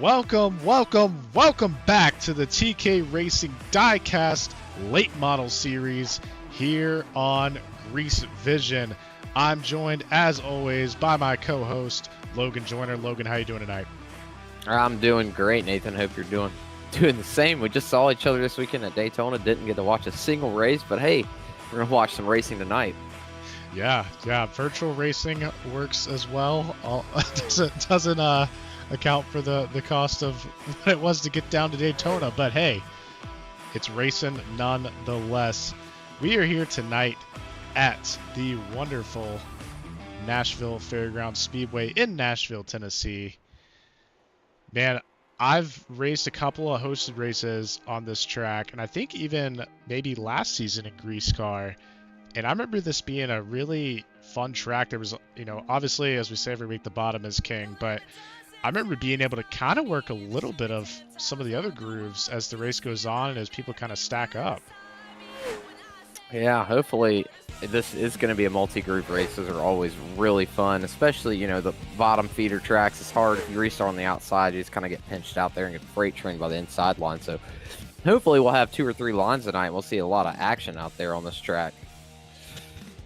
Welcome back to the TK Racing Diecast Late Model Series here on Grease Vision. I'm joined, as always, by my co-host, Logan Joyner. Logan, how you doing tonight? I'm doing great, Nathan. Hope you're doing the same. We just saw each other this weekend at Daytona. Didn't get to watch a single race, but hey, we're going to watch some racing tonight. Yeah. Virtual racing works as well. Doesn't account for the cost of what it was to get down to Daytona, but hey, it's racing nonetheless. We are here tonight at the wonderful Nashville Fairgrounds Speedway in Nashville, Tennessee. Man, I've raced a couple of hosted races on this track, and I think even maybe last season in GreaseCar. And I remember this being a really fun track. There was, obviously, as we say every week, the bottom is king, but I remember being able to kind of work a little bit of some of the other grooves as the race goes on and as people kind of stack up. Yeah, hopefully this is going to be a multi-group race. Those are always really fun, especially, the bottom feeder tracks. It's hard if you restart on the outside. You just kind of get pinched out there and get freight trained by the inside line. So hopefully we'll have 2 or 3 lines tonight. We'll see a lot of action out there on this track.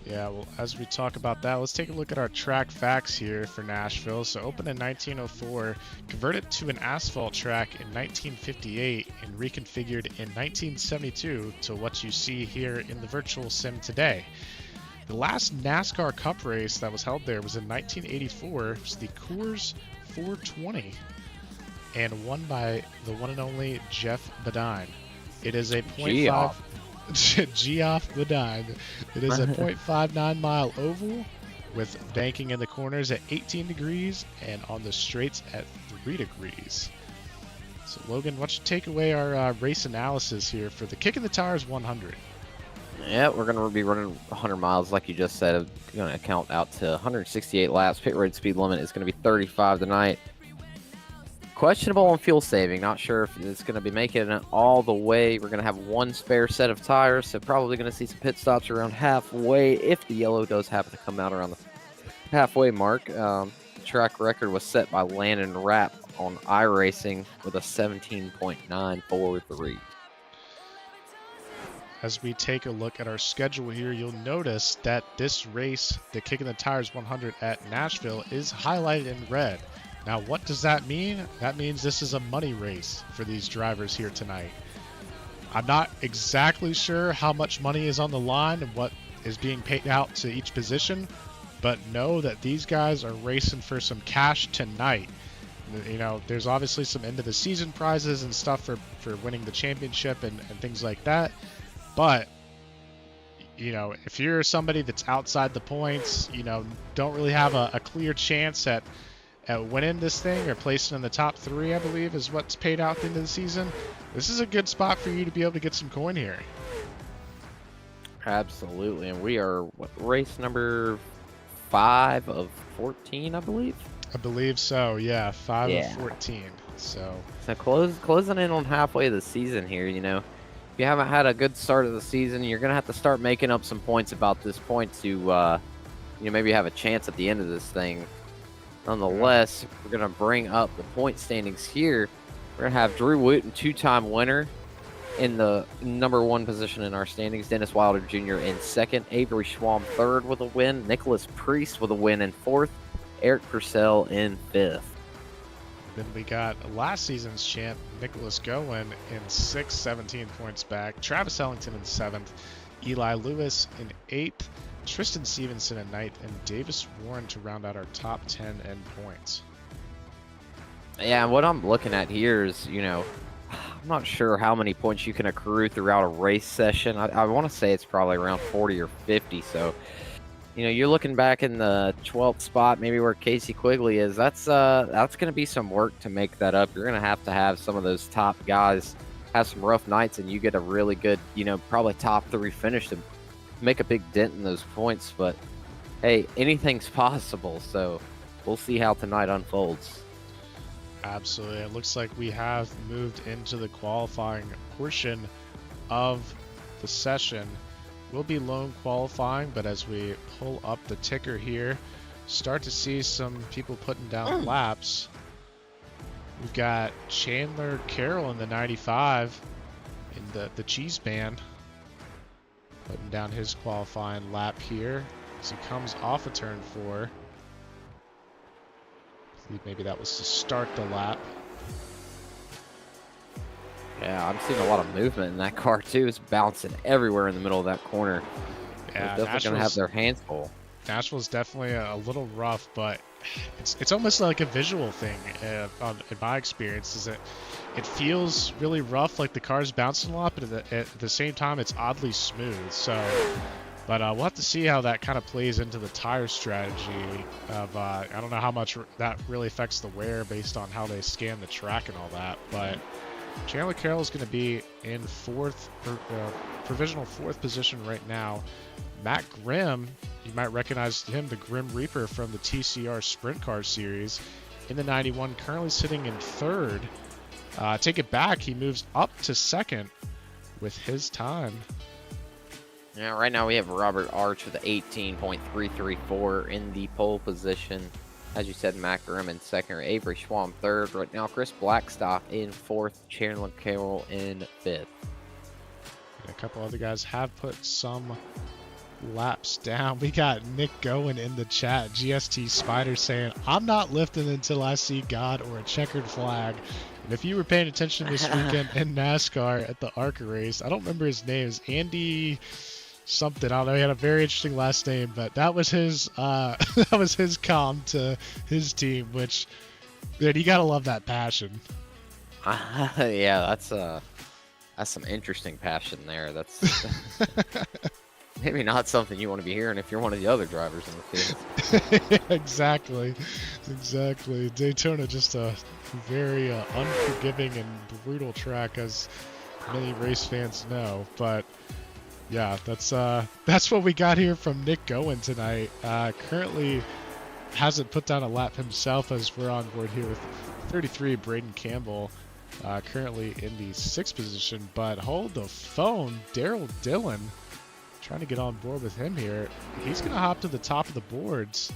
Yeah, well, as we talk about that, let's take a look at our track facts here for Nashville. So opened in 1904, converted to an asphalt track in 1958, and reconfigured in 1972 to what you see here in the virtual sim today. The last NASCAR Cup race that was held there was in 1984. It was the Coors 420, and won by the one and only Jeff Badine. It is a Geoff Badine. It is a 0.59 mile oval with banking in the corners at 18 degrees and on the straights at 3 degrees. So Logan, why don't you take away our race analysis here for the Kickin the Tires 100? Yeah, we're going to be running 100 miles like you just said. We're going to count out to 168 laps. Pit road speed limit is going to be 35 tonight. Questionable on fuel saving. Not sure if it's going to be making it all the way. We're going to have 1 spare set of tires, so probably going to see some pit stops around halfway if the yellow does happen to come out around the halfway mark. The track record was set by Landon Rapp on iRacing with a 17.943. As we take a look at our schedule here, you'll notice that this race, the Kickin the Tires 100 at Nashville, is highlighted in red. Now, what does that mean? That means this is a money race for these drivers here tonight. I'm not exactly sure how much money is on the line and what is being paid out to each position, but know that these guys are racing for some cash tonight. There's obviously some end of the season prizes and stuff for winning the championship and things like that. But, if you're somebody that's outside the points, don't really have a clear chance at winning this thing or placing in the top 3, I believe, is what's paid out at the end of the season. This is a good spot for you to be able to get some coin here. Absolutely, and we are race number 5 of 14, I believe. I believe so. Yeah, 5 of 14. So closing in on halfway of the season here. If you haven't had a good start of the season, you're gonna have to start making up some points about this point to maybe have a chance at the end of this thing. Nonetheless, we're going to bring up the point standings here. We're going to have Drew Wooten, 2-time winner, in the number 1 position in our standings. Dennis Wilder Jr. in 2nd. Avery Schwam 3rd with a win. Nicholas Priest with a win in 4th. Eric Purcell in 5th. Then we got last season's champ, Nicholas Gowen, in 6th, 17 points back. Travis Ellington in 7th. Eli Lewis in 8th. Tristan Stevenson at 9th, and Davis Warren to round out our top 10 end points. Yeah, what I'm looking at here is, I'm not sure how many points you can accrue throughout a race session. I want to say it's probably around 40 or 50. So, you're looking back in the 12th spot, maybe where Casey Quigley is. That's going to be some work to make that up. You're going to have some of those top guys have some rough nights, and you get a really good, probably top 3 finish to make a big dent in those points. But hey, anything's possible, so we'll see how tonight unfolds. Absolutely. It looks like we have moved into the qualifying portion of the session. We'll be lone qualifying, but as we pull up the ticker here, start to see some people putting down laps. We've got Chandler Carroll in the 95 in the cheese band, putting down his qualifying lap here as he comes off of turn 4. I believe maybe that was to start the lap. Yeah, I'm seeing a lot of movement in that car too. It's bouncing everywhere in the middle of that corner. Yeah, They're definitely going to have their hands full. Nashville's definitely a little rough, but it's almost like a visual thing in my experience. Is it feels really rough, like the car's bouncing a lot, but at the same time, it's oddly smooth. So, but we'll have to see how that kind of plays into the tire strategy. I don't know how much that really affects the wear based on how they scan the track and all that, but Chandler Carroll is going to be in provisional 4th position right now. Matt Grimm, you might recognize him, the Grim Reaper from the TCR Sprint Car Series, in the 91, currently sitting in 3rd. Take it back, he moves up to 2nd with his time. Yeah, right now we have Robert Arch with 18.334 in the pole position. As you said, Matt Grimm in 2nd, Avery Schwam 3rd. Right now, Chris Blackstock in 4th, Chandler Carroll in 5th. A couple other guys have put some laps down. We got Nick Goen in the chat, GST Spider, saying, "I'm not lifting until I see God or a checkered flag." And if you were paying attention this weekend in NASCAR at the ARCA race, I don't remember his name, it's Andy something. I don't know. He had a very interesting last name, but that was his that was his comm to his team, which, dude, you gotta love that passion. Yeah, that's some interesting passion there. That's maybe not something you want to be hearing if you're one of the other drivers in the field. Exactly. Daytona, just a very unforgiving and brutal track, as many race fans know. But yeah, that's what we got here from Nick Goen tonight. Currently hasn't put down a lap himself, as we're on board here with 33, Braden Campbell. Currently in the 6th position, but hold the phone, Daryl Dillon, trying to get on board with him here. He's going to hop to the top of the boards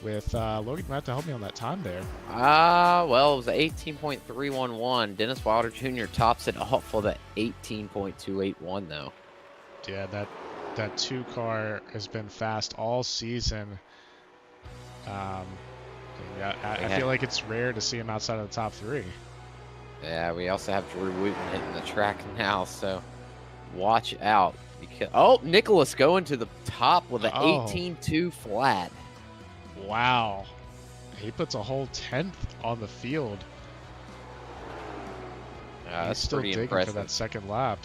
with Logan. You might have to help me on that time there. Well, it was 18.311. Dennis Wilder Jr. tops it off for the 18.281 though. Yeah, that 2 car has been fast all season. Yeah, I feel like it's rare to see him outside of the top 3. Yeah, we also have Drew Wooten hitting the track now, so watch out. Because, Nicholas going to the top with an 18.2 flat. Wow. He puts a whole 10th on the field. That's still pretty digging impressive for that 2nd lap.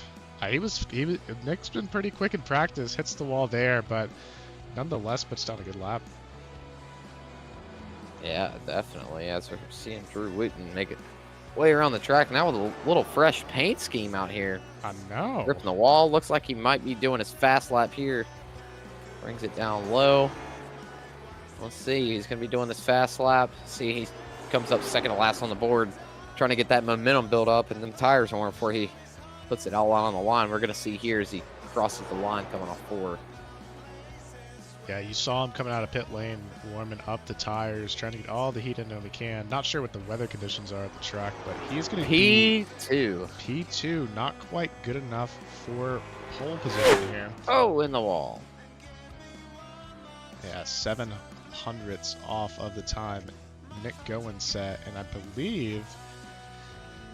Nick's been pretty quick in practice, hits the wall there, but nonetheless puts down a good lap. Yeah, definitely. As we're seeing Drew Wooten make it way around the track now with a little fresh paint scheme out here. I know. Ripping the wall. Looks like he might be doing his fast lap here. Brings it down low. Let's see. He's going to be doing this fast lap. See, he comes up 2nd to last on the board, trying to get that momentum built up, and then tires on before he puts it all out on the line. We're going to see here as he crosses the line coming off 4. Yeah, you saw him coming out of pit lane, warming up the tires, trying to get all the heat in that he can. Not sure what the weather conditions are at the track, but he's going to be P2, not quite good enough for pole position here. Oh, in the wall. Yeah, 7/100ths off of the time Nick Goen set, and I believe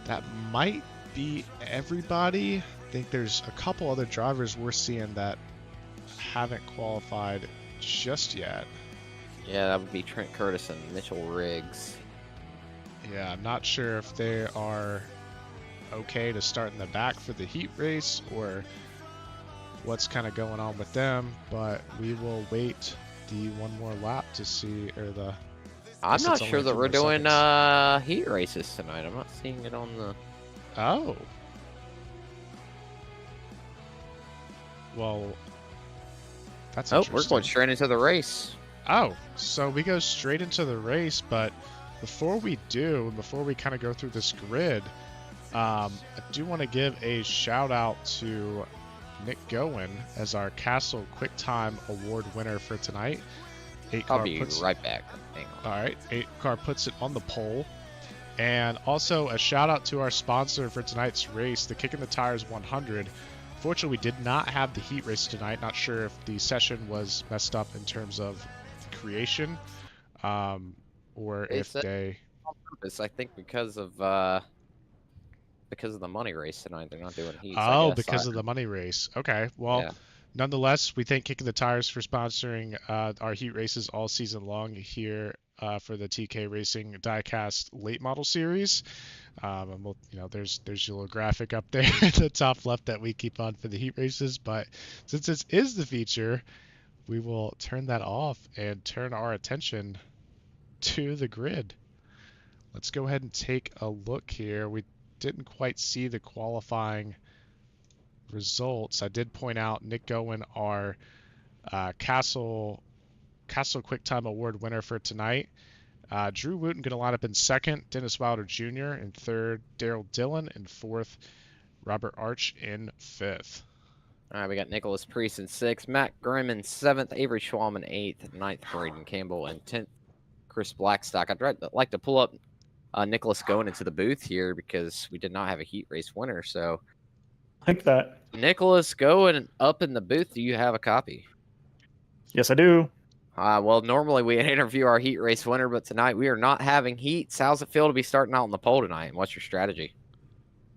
that might be everybody. I think there's a couple other drivers we're seeing that haven't qualified just yet. Yeah, that would be Trent Curtis and Mitchell Riggs. Yeah, I'm not sure if they are okay to start in the back for the heat race or what's kind of going on with them, but we will wait the one more lap to see, or the... I'm not sure that we're doing heat races tonight. I'm not seeing it on the... Oh. Well, that's interesting. We're going straight into the race. Oh, so we go straight into the race, but before we kind of go through this grid, I do want to give a shout out to Nick Goen as our Castle Quick Time Award winner for tonight. I'll be right back. Hang on. All right, 8 car puts it on the pole. And also a shout out to our sponsor for tonight's race, the Kickin' the Tires 100. Fortunately, we did not have the heat race tonight. Not sure if the session was messed up in terms of the creation, or They if said they. on purpose, I think because of the money race tonight, they're not doing heats. I Oh, guess. because of the money race. Okay. Well, Yeah. nonetheless, we thank Kicking the Tires for sponsoring our heat races all season long here for the TK Racing Diecast Late Model Series. And we'll, there's your little graphic up there at the top left that we keep on for the heat races. But since this is the feature, we will turn that off and turn our attention to the grid. Let's go ahead and take a look here. We didn't quite see the qualifying results. I did point out Nick Gowen, our Castle Quick Time Award winner for tonight. Drew Wooten going to line up in second. Dennis Wilder Jr. in third. Daryl Dillon in fourth. Robert Arch in fifth. All right, we got Nicholas Priest in sixth, Matt Grimm in seventh, Avery Schwalm in eighth, ninth, Braden Campbell in 10th, Chris Blackstock. I'd like to pull up Nicholas going into the booth here because we did not have a heat race winner. So, Like that. Nicholas going up in the booth. Do you have a copy? Yes, I do. Well, normally we interview our heat race winner, but tonight we are not having heats. How's it feel to be starting out on the pole tonight? And what's your strategy?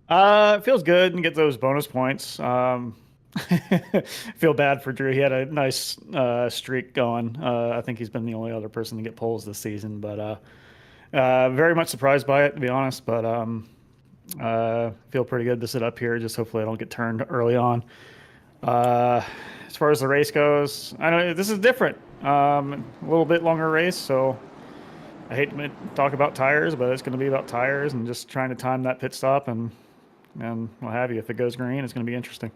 It feels good and get those bonus points. Feel bad for Drew. He had a nice streak going. I think he's been the only other person to get poles this season, but very much surprised by it, to be honest. But feel pretty good to sit up here. Just hopefully I don't get turned early on. As far as the race goes, I know this is different. A little bit longer race, so I hate to talk about tires, but it's going to be about tires and just trying to time that pit stop and what have you. If it goes green, it's going to be interesting.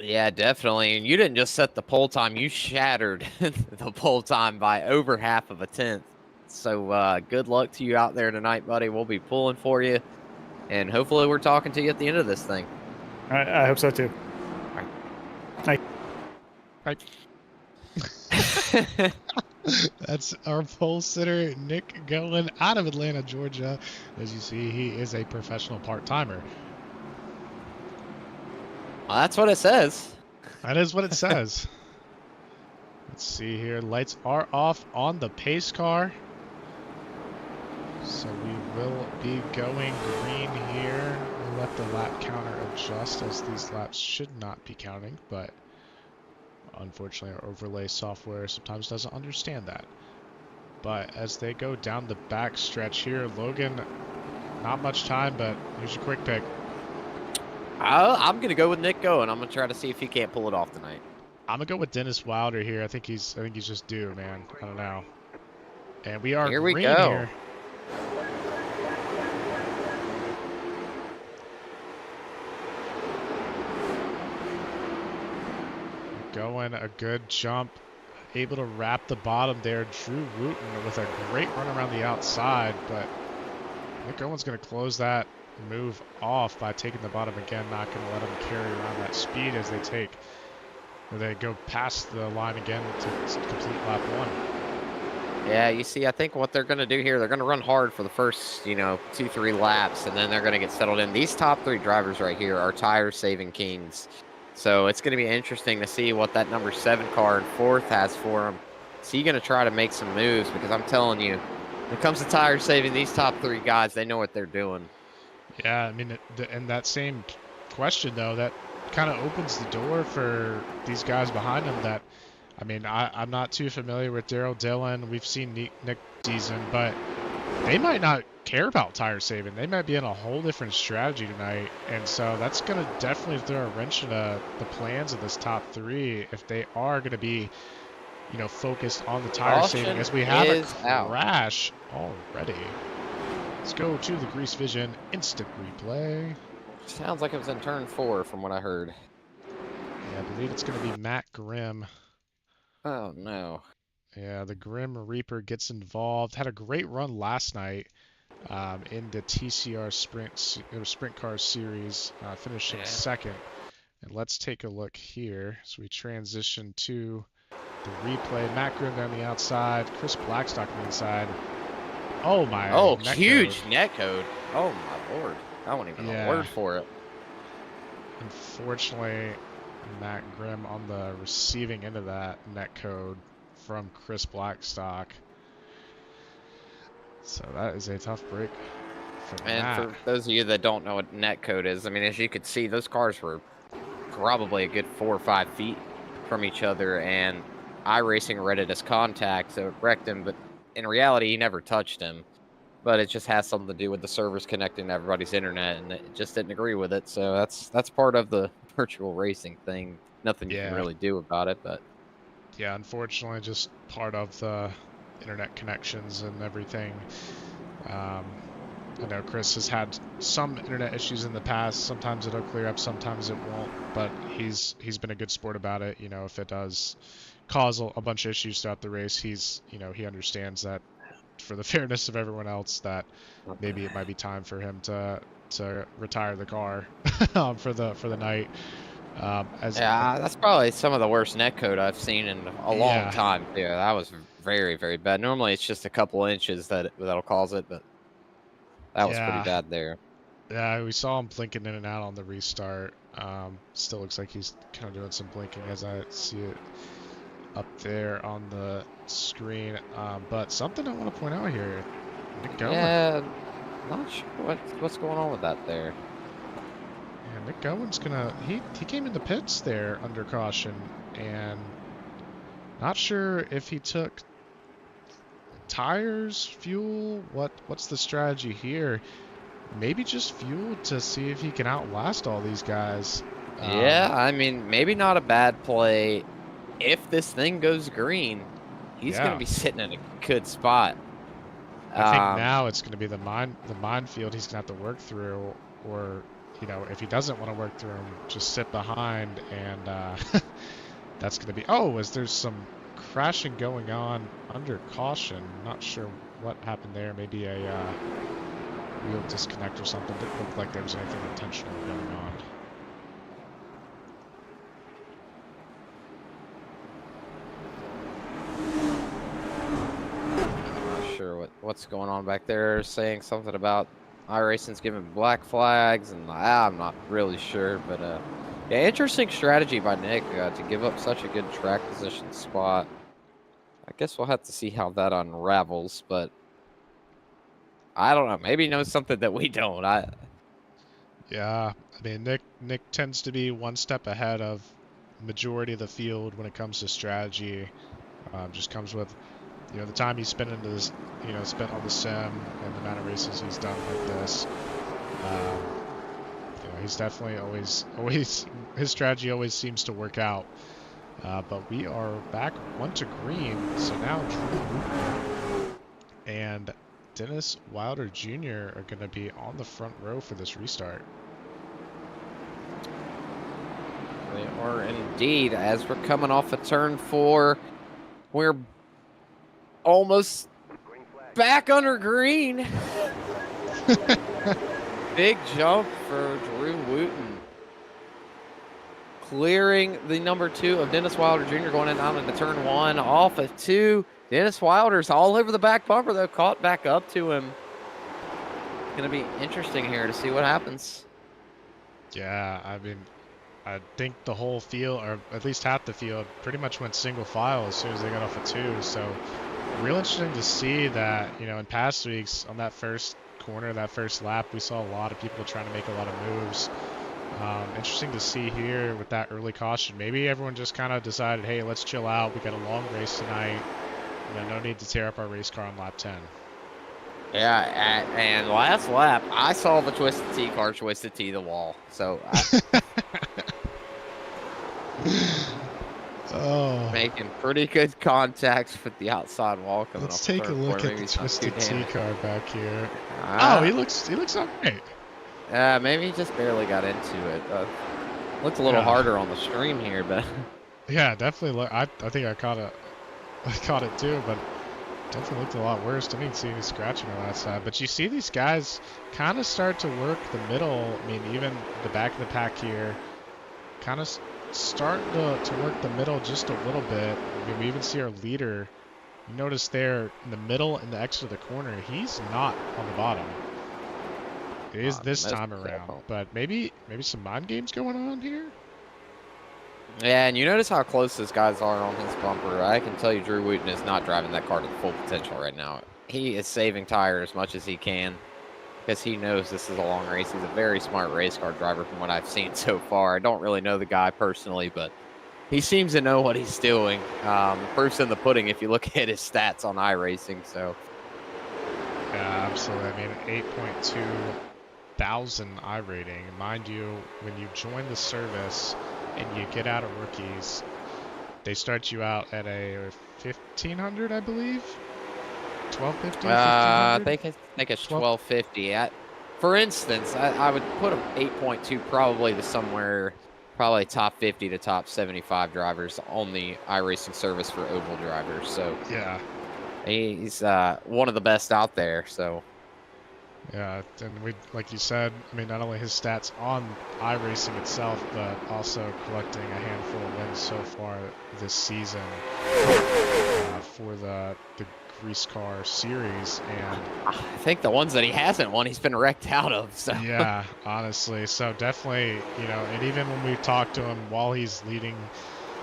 Yeah, definitely. And you didn't just set the pole time; you shattered the pole time by over half of a tenth. So good luck to you out there tonight, buddy. We'll be pulling for you, and hopefully we're talking to you at the end of this thing. I hope so too. Right. That's our pole sitter, Nick Gowen, out of Atlanta, Georgia. As you see, he is a professional part-timer. Well, that's what it says. That is what it says. Let's see here. Lights are off on the pace car. So we will be going green here. We'll let the lap counter adjust, as these laps should not be counting, but unfortunately our overlay software sometimes doesn't understand that. But as they go down the back stretch here, Logan, not much time, but here's your quick pick. I'm going to go with Nick Gowen. I'm going to try to see if he can't pull it off tonight. I'm going to go with Dennis Wilder here. I think he's just due, man. I don't know. And we are Here green we go. here. Going a good jump, able to wrap the bottom there. Drew Wooten with a great run around the outside, but Nick Owen's going to close that move off by taking the bottom again. Not going to let him carry around that speed as they go past the line again to complete lap one. Yeah, you see, I think what they're going to do here, they're going to run hard for the first, 2-3 laps, and then they're going to get settled in. These top three drivers right here are tire-saving kings. So it's going to be interesting to see what that number 7 car in fourth has for him. Is he going to try to make some moves? Because I'm telling you, when it comes to tire saving, these top 3 guys, they know what they're doing. Yeah, I mean, and that same question, though, that kind of opens the door for these guys behind him that, I mean, I'm not too familiar with Daryl Dillon. We've seen Nick Deason, but they might not care about tire saving. They might be in a whole different strategy tonight, and so that's going to definitely throw a wrench into the plans of this top 3 if they are going to be, focused on the tire saving, as we have a crash already. Let's go to the Grease Vision instant replay. Sounds like it was in turn 4 from what I heard. Yeah, I believe it's going to be Matt Grimm. Oh, no. Yeah, the Grim Reaper gets involved. Had a great run last night in the TCR Sprint Car Series, finishing second. And let's take a look here. So we transition to the replay. Matt Grimm down the outside, Chris Blackstock on the inside. Oh my. Oh, Net huge code. net code. Oh my lord. I won't even Yeah. a word for it. Unfortunately, Matt Grimm on the receiving end of that net code from Chris Blackstock. So that is a tough break for And Matt. for those of you that don't know what net code is, I mean, as you could see, those cars were probably a good 4 or 5 feet from each other, and iRacing read it as contact, so it wrecked him, but in reality, he never touched him. But it just has something to do with the servers connecting to everybody's internet, and it just didn't agree with it. So that's part of the virtual racing thing. Nothing you can Yeah. really do about it, but Yeah, unfortunately, just part of the internet connections and everything. I know Chris has had some internet issues in the past. Sometimes it'll clear up, sometimes it won't. But he's been a good sport about it. You know, if it does cause a bunch of issues throughout the race, he understands that for the fairness of everyone else, that maybe it might be time for him to retire the car for the night. yeah, that's probably some of the worst netcode I've seen in a long Yeah, time. Yeah, that was very, very bad. Normally, it's just a couple inches that'll cause it, but that was pretty yeah, bad there. yeah. We saw him blinking in and out on the restart. Still looks like he's kind of doing some blinking as I see it up there on the screen. But something I want to point out here, Nick Gowen. Yeah, not sure what's going on with that there. Yeah, Nick Gowen's he came in the pits there under caution, and not sure if he took tires, fuel, what's the strategy here? Maybe just fuel to see if he can outlast all these guys. Yeah, I mean, maybe not a bad play. If this thing goes green, he's going to be sitting in a good spot. I think now it's going to be the minefield he's going to have to work through, or if he doesn't want to work through them, just sit behind, and that's going to be. Oh, there's some crashing going on under caution. Not sure what happened there. Maybe a wheel disconnect or something. Didn't look like there was anything intentional going on. I'm not sure what's going on back there. Saying something about iRacing's giving black flags, and I'm not really sure. But yeah, interesting strategy by Nick to give up such a good track position spot. I guess we'll have to see how that unravels, but I don't know. Maybe he knows something that we don't. Yeah, I mean Nick tends to be one step ahead of majority of the field when it comes to strategy. Just comes with the time he's spent into this, spent on the sim and the amount of races he's done like this. He's definitely always his strategy always seems to work out. But we are back 1 to green, so now Drew and Dennis Wilder Jr. are going to be on the front row for this restart. They are indeed. As we're coming off of turn 4, we're almost back under green. Big jump for Drew Wooten. Clearing the number 2 of Dennis Wilder Jr. going into turn 1 off of 2. Dennis Wilder's all over the back bumper, though, caught back up to him. It's going to be interesting here to see what happens. Yeah, I mean, I think the whole field, or at least half the field, pretty much went single file as soon as they got off of 2. So, real interesting to see that, in past weeks on that first corner, that first lap, we saw a lot of people trying to make a lot of moves. Interesting to see here with that early caution. Maybe everyone just kind of decided, hey, let's chill out. We got a long race tonight. No need to tear up our race car on lap 10. Yeah, and last lap, I saw the Twisted T car Twisted T the wall. So, making pretty good contacts with the outside wall coming Let's off. take a look at the Twisted T car back here. He looks all right. Maybe he just barely got into it. Looked a little harder on the stream here, but yeah, definitely. I think I caught it too, but definitely looked a lot worse. Didn't see any scratching on that side. But you see these guys kind of start to work the middle. I mean, even the back of the pack here, kind of start to work the middle just a little bit. I mean, we even see our leader You notice there in the middle and the exit of the corner, he's not on the bottom. It is this time around, but maybe some mind games going on here. Yeah, and you notice how close these guys are on his bumper. I can tell you Drew Wooten is not driving that car to full potential right now. He is saving tire as much as he can because he knows this is a long race. He's a very smart race car driver from what I've seen so far. I don't really know the guy personally, but he seems to know what he's doing. Proof's in the pudding if you look at his stats on iRacing. So, yeah, absolutely. I mean, 8.2 thousand iRating. Mind you, when you join the service and you get out of rookies, they start you out at a 1500, I believe. 1250. I think it's 1250. For instance, I would put him 8.2 probably to somewhere, probably top 50 to top 75 drivers on the iRacing service for oval drivers. So yeah, he's one of the best out there. So. Yeah, and we, like you said, I mean, not only his stats on iRacing itself, but also collecting a handful of wins so far this season for the GreaseCar series. And I think the ones that he hasn't won, he's been wrecked out of. So yeah, honestly, so definitely, you know, and even when we talk to him while he's leading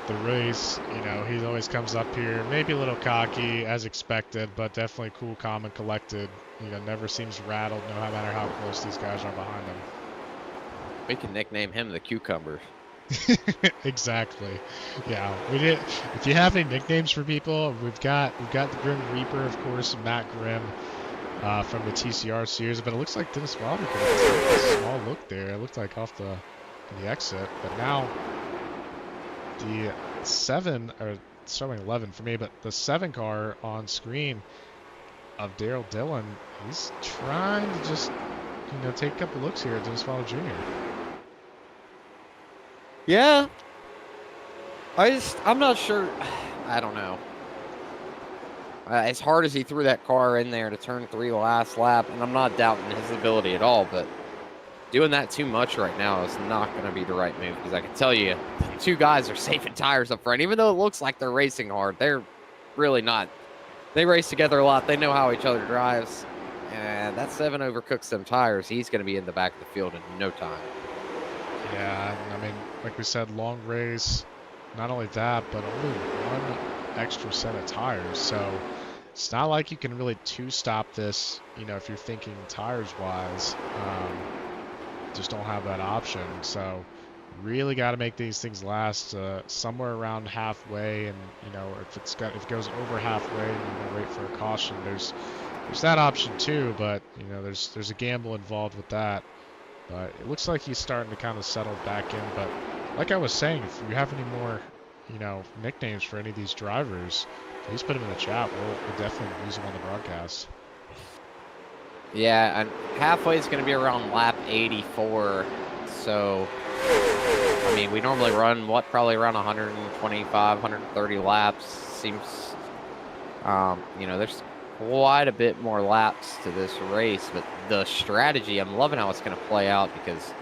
the race, you know, he always comes up here, maybe a little cocky as expected, but definitely cool, calm, and collected. You know, never seems rattled, no matter how close these guys are behind him. We can nickname him the Cucumber. Exactly. Yeah, we did. If you have any nicknames for people, we've got the Grim Reaper, of course, Matt Grimm from the TCR series, but it looks like Dennis Wilder could have taken a small look there. It looked like off the exit, but now the 7 or showing 11 for me, but the 7 car on screen of Daryl Dillon, he's trying to just, you know, take a couple looks here at Dennis Wilder Jr. Yeah. I'm not sure. I don't know. As hard as he threw that car in there to turn 3 last lap, and I'm not doubting his ability at all, but doing that too much right now is not going to be the right move, because I can tell you, the 2 guys are saving tires up front. Even though it looks like they're racing hard, they're really not. They race together a lot. They know how each other drives. And that 7 overcooks some tires. He's going to be in the back of the field in no time. Yeah, I mean, like we said, long race. Not only that, but only 1 extra set of tires. So it's not like you can really two-stop this, you know, if you're thinking tires-wise. Just don't have that option. So really got to make these things last somewhere around halfway, and you know, if it goes over halfway and you want to wait for a caution, there's that option too, but you know, there's a gamble involved with that. But it looks like he's starting to kind of settle back in. But like I was saying, if you have any more, you know, nicknames for any of these drivers, please put them in the chat. We'll definitely use them on the broadcast. Yeah, and halfway is going to be around lap 84. So, I mean, we normally run, probably around 125, 130 laps. Seems, you know, there's quite a bit more laps to this race. But the strategy, I'm loving how it's going to play out, because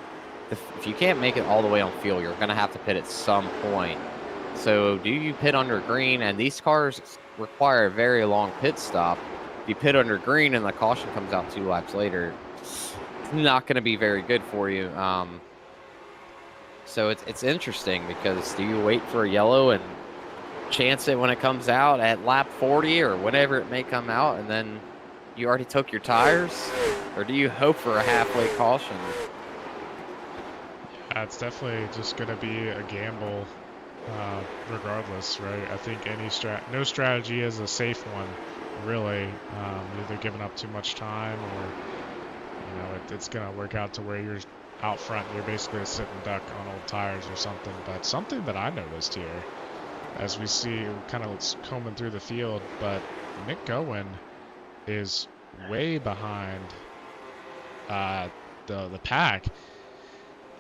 if you can't make it all the way on fuel, you're going to have to pit at some point. So, do you pit under green? And these cars require a very long pit stop. If you pit under green and the caution comes out 2 laps later, it's not going to be very good for you. So it's interesting, because do you wait for a yellow and chance it when it comes out at lap 40 or whenever it may come out, and then you already took your tires? Or do you hope for a halfway caution? Yeah, it's definitely just going to be a gamble regardless, right? I think no strategy is a safe one, really. Either giving up too much time, or you know, it's going to work out to where you're out front, you're basically a sitting duck on old tires or something. But something that I noticed here, as we see kind of combing through the field, but Nick Gowen is way behind the pack.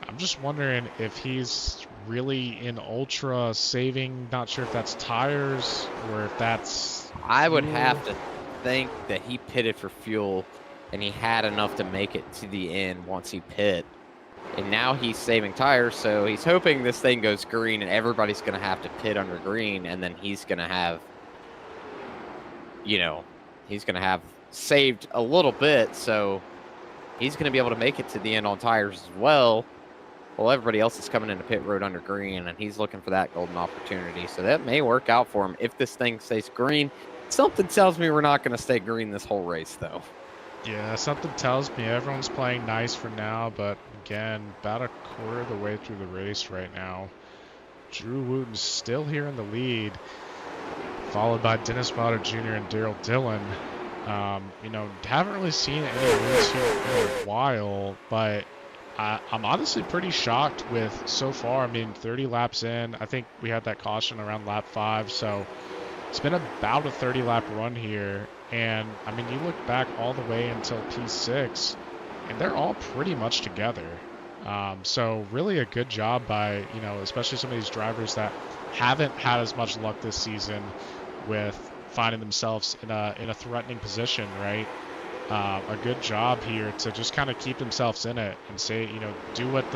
I'm just wondering if he's really in ultra saving. Not sure if that's tires or if that's I would have to think that he pitted for fuel and he had enough to make it to the end once he pit. And now he's saving tires, so he's hoping this thing goes green and everybody's going to have to pit under green, and then he's going to have you know, he's going to have saved a little bit, so he's going to be able to make it to the end on tires as well. Well, everybody else is coming into pit road under green, and he's looking for that golden opportunity. So that may work out for him if this thing stays green. Something tells me we're not going to stay green this whole race, though. Yeah, something tells me everyone's playing nice for now, but again, about a quarter of the way through the race right now. Drew Wooten's still here in the lead, followed by Dennis Wilder Jr. and Daryl Dillon. You know, haven't really seen any wins here in a while, but I'm honestly pretty shocked with so far. I mean, 30 laps in, I think we had that caution around lap 5, so it's been about a 30-lap run here. And, I mean, you look back all the way until P6, and they're all pretty much together. So really a good job by, you know, especially some of these drivers that haven't had as much luck this season with finding themselves in a threatening position, right? A good job here to just kind of keep themselves in it and say, you know, do what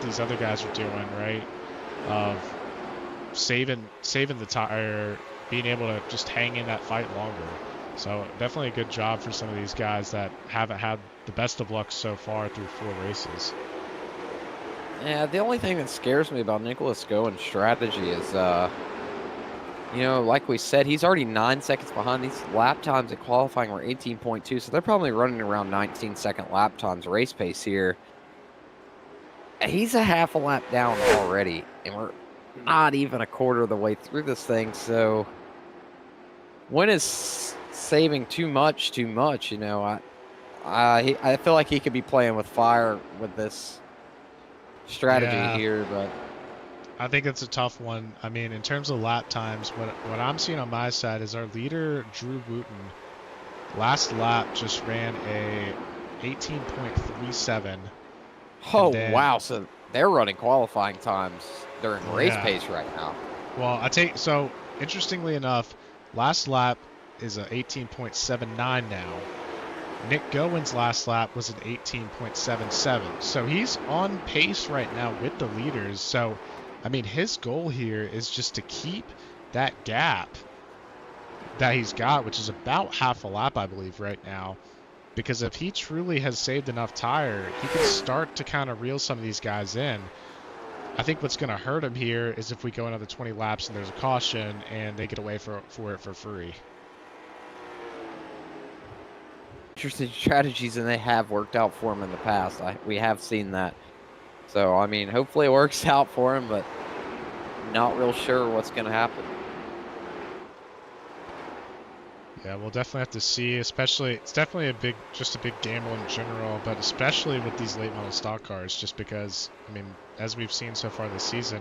these other guys are doing, right? Of saving the tire, being able to just hang in that fight longer. So definitely a good job for some of these guys that haven't had the best of luck so far through 4 races. Yeah, the only thing that scares me about Nicholas Gowen's strategy is, you know, like we said, he's already 9 seconds behind. These lap times at qualifying were 18.2, so they're probably running around 19-second lap times race pace here. He's a half a lap down already, and we're not even a quarter of the way through this thing, so when is saving too much, you know? I feel like he could be playing with fire with this strategy here, but I think it's a tough one. I mean, in terms of lap times, what I'm seeing on my side is our leader, Drew Wooten, last lap just ran a 18.37. Oh, wow. So they're running qualifying times during race pace right now. Well, so interestingly enough, last lap is a 18.79 now. Nick Gowen's last lap was an 18.77. So he's on pace right now with the leaders. So, I mean, his goal here is just to keep that gap that he's got, which is about half a lap, I believe, right now. Because if he truly has saved enough tire, he can start to kind of reel some of these guys in. I think what's going to hurt him here is if we go another 20 laps and there's a caution and they get away for it for free. Interesting strategies, and they have worked out for him in the past. We have seen that. So, I mean, hopefully it works out for him, but not real sure what's going to happen. Yeah, we'll definitely have to see, especially, it's definitely just a big gamble in general, but especially with these late model stock cars, just because, I mean, as we've seen so far this season,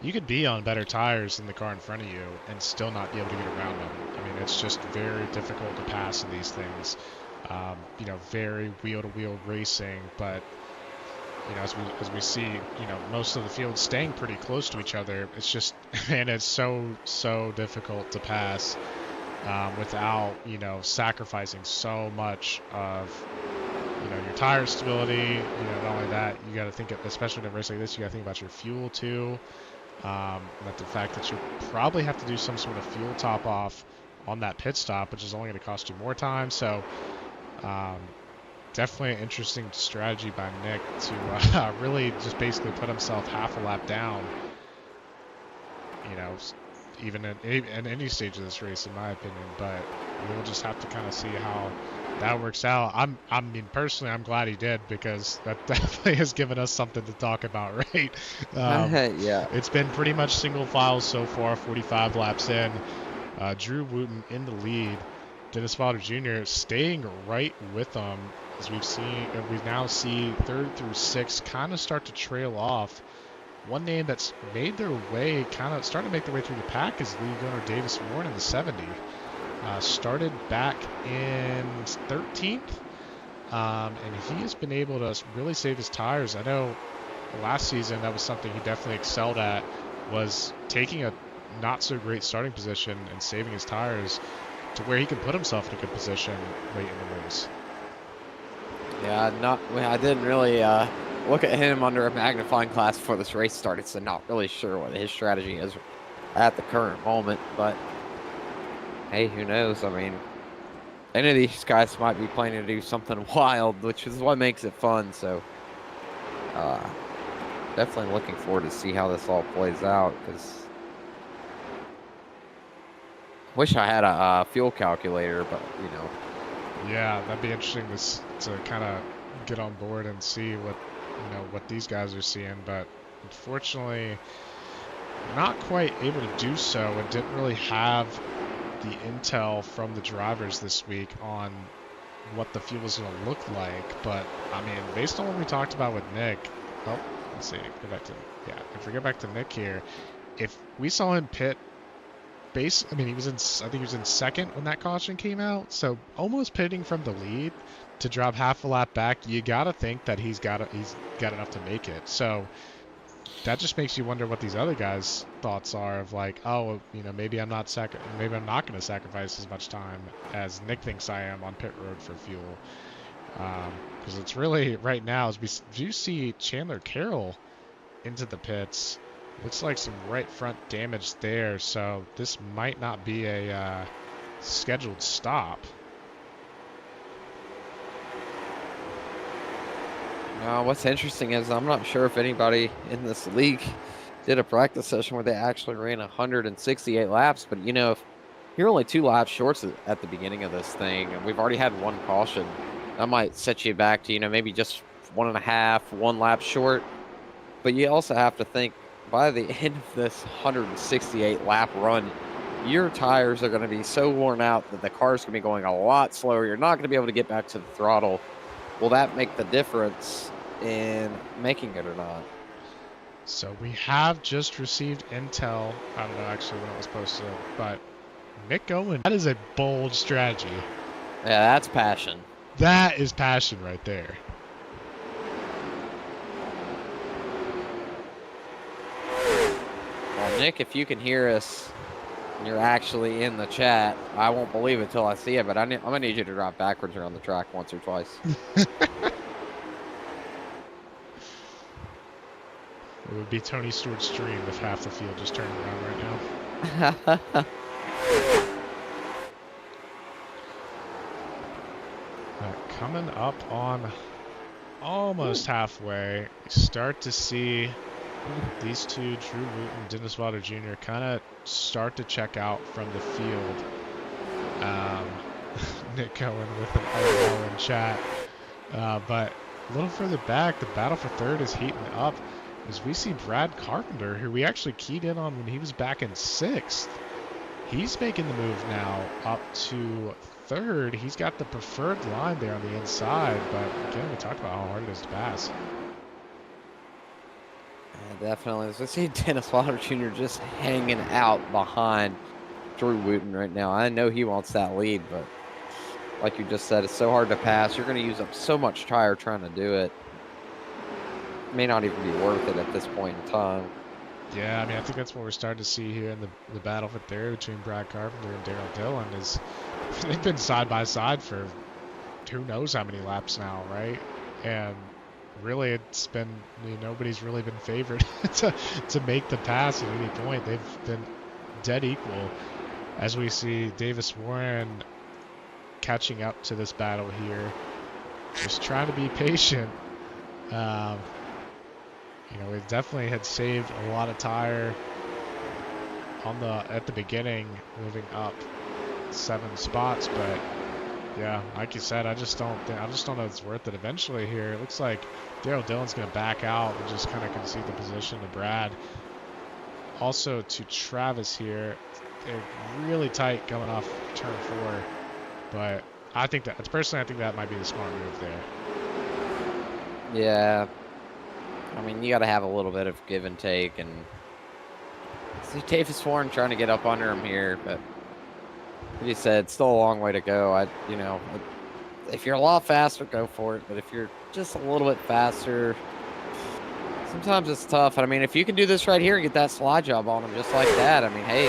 you could be on better tires than the car in front of you and still not be able to get around them. I mean, it's just very difficult to pass in these things. You know, very wheel-to-wheel racing, but you know, as we see, you know, most of the field staying pretty close to each other. It's just, and it's so difficult to pass without, you know, sacrificing so much of, you know, your tire stability. You know, not only that, you got to think, especially in a race like this, you got to think about your fuel too. That the fact that you probably have to do some sort of fuel top off on that pit stop, which is only going to cost you more time. So. Definitely an interesting strategy by Nick to really just basically put himself half a lap down, you know, even in any stage of this race, in my opinion. But we'll just have to kind of see how that works out. I mean, personally, I'm glad he did, because that definitely has given us something to talk about, right? Yeah. It's been pretty much single file so far, 45 laps in. Drew Wooten in the lead. Dennis Wilder Jr. staying right with them, as we now see 3rd through 6th kind of start to trail off. One name that's made their way, kind of starting to make their way through the pack, is lead owner Davis Warren in the 70. Started back in 13th, and he has been able to really save his tires. I know last season that was something he definitely excelled at, was taking a not so great starting position and saving his tires to where he can put himself in a good position late in the race. Yeah, I didn't really look at him under a magnifying glass before this race started, so not really sure what his strategy is at the current moment. But hey, who knows? I mean, any of these guys might be planning to do something wild, which is what makes it fun. So, definitely looking forward to see how this all plays out. Because wish I had a fuel calculator, but you know. Yeah, that'd be interesting to kind of get on board and see what these guys are seeing, but unfortunately, not quite able to do so, and didn't really have the intel from the drivers this week on what the fuel is going to look like. But I mean, based on what we talked about with Nick, let's see, if we go back to Nick here, if we saw him pit I think he was in second when that caution came out, so almost pitting from the lead to drop half a lap back. You gotta think that he's got enough to make it. So that just makes you wonder what these other guys' thoughts are of like, oh, maybe I'm not going to sacrifice as much time as Nick thinks I am on pit road for fuel, because it's really right now as we do see Chandler Carroll into the pits. Looks like some right front damage there, so this might not be a scheduled stop. What's interesting is I'm not sure if anybody in this league did a practice session where they actually ran 168 laps, but if you're only 2 laps short at the beginning of this thing, and we've already had 1 caution, that might set you back to, maybe just 1 lap short. But you also have to think, by the end of this 168 lap run, your tires are going to be so worn out that the car's going to be going a lot slower. You're not going to be able to get back to the throttle. Will that make the difference in making it or not? So we have just received intel. I don't know actually when it was posted, but Nick Owen, that is a bold strategy. Yeah, that's passion. That is passion right there. Well, Nick, if you can hear us and you're actually in the chat, I won't believe it till I see it, but I'm going to need you to drive backwards around the track once or twice. It would be Tony Stewart's dream if half the field just turned around right now. Coming up on almost halfway, we start to see these two, Drew Wooten, Dennis Wilder Jr., kind of start to check out from the field. Nick Cohen with an LOL in chat. But a little further back, the battle for third is heating up as we see Brad Carpenter, who we actually keyed in on when he was back in 6th. He's making the move now up to 3rd. He's got the preferred line there on the inside, but again, we talked about how hard it is to pass. Yeah, definitely. As I see Dennis Wilder Jr. just hanging out behind Drew Wooten right now. I know he wants that lead, but like you just said, it's so hard to pass. You're going to use up so much tire trying to do it. It may not even be worth it at this point in time. Yeah, I mean, I think that's what we're starting to see here in the battle for third between Brad Carpenter and Darrell Dillon is they've been side by side for who knows how many laps now, right? And really, it's been nobody's really been favored to make the pass at any point. They've been dead equal, as we see Davis Warren catching up to this battle here, just trying to be patient. We definitely had saved a lot of tire at the beginning, moving up 7 spots, but yeah, like you said, I just don't know if it's worth it. Eventually here, it looks like Darrell Dillon's going to back out and just kind of concede the position to Brad. Also to Travis here, they're really tight coming off turn 4, but I think that might be the smart move there. Yeah. I mean, you got to have a little bit of give and take, and see Davis Warren trying to get up under him here, but like you said, still a long way to go. If you're a lot faster, go for it, but if you're just a little bit faster, sometimes it's tough. I mean, if you can do this right here and get that slide job on him just like that, I mean, hey,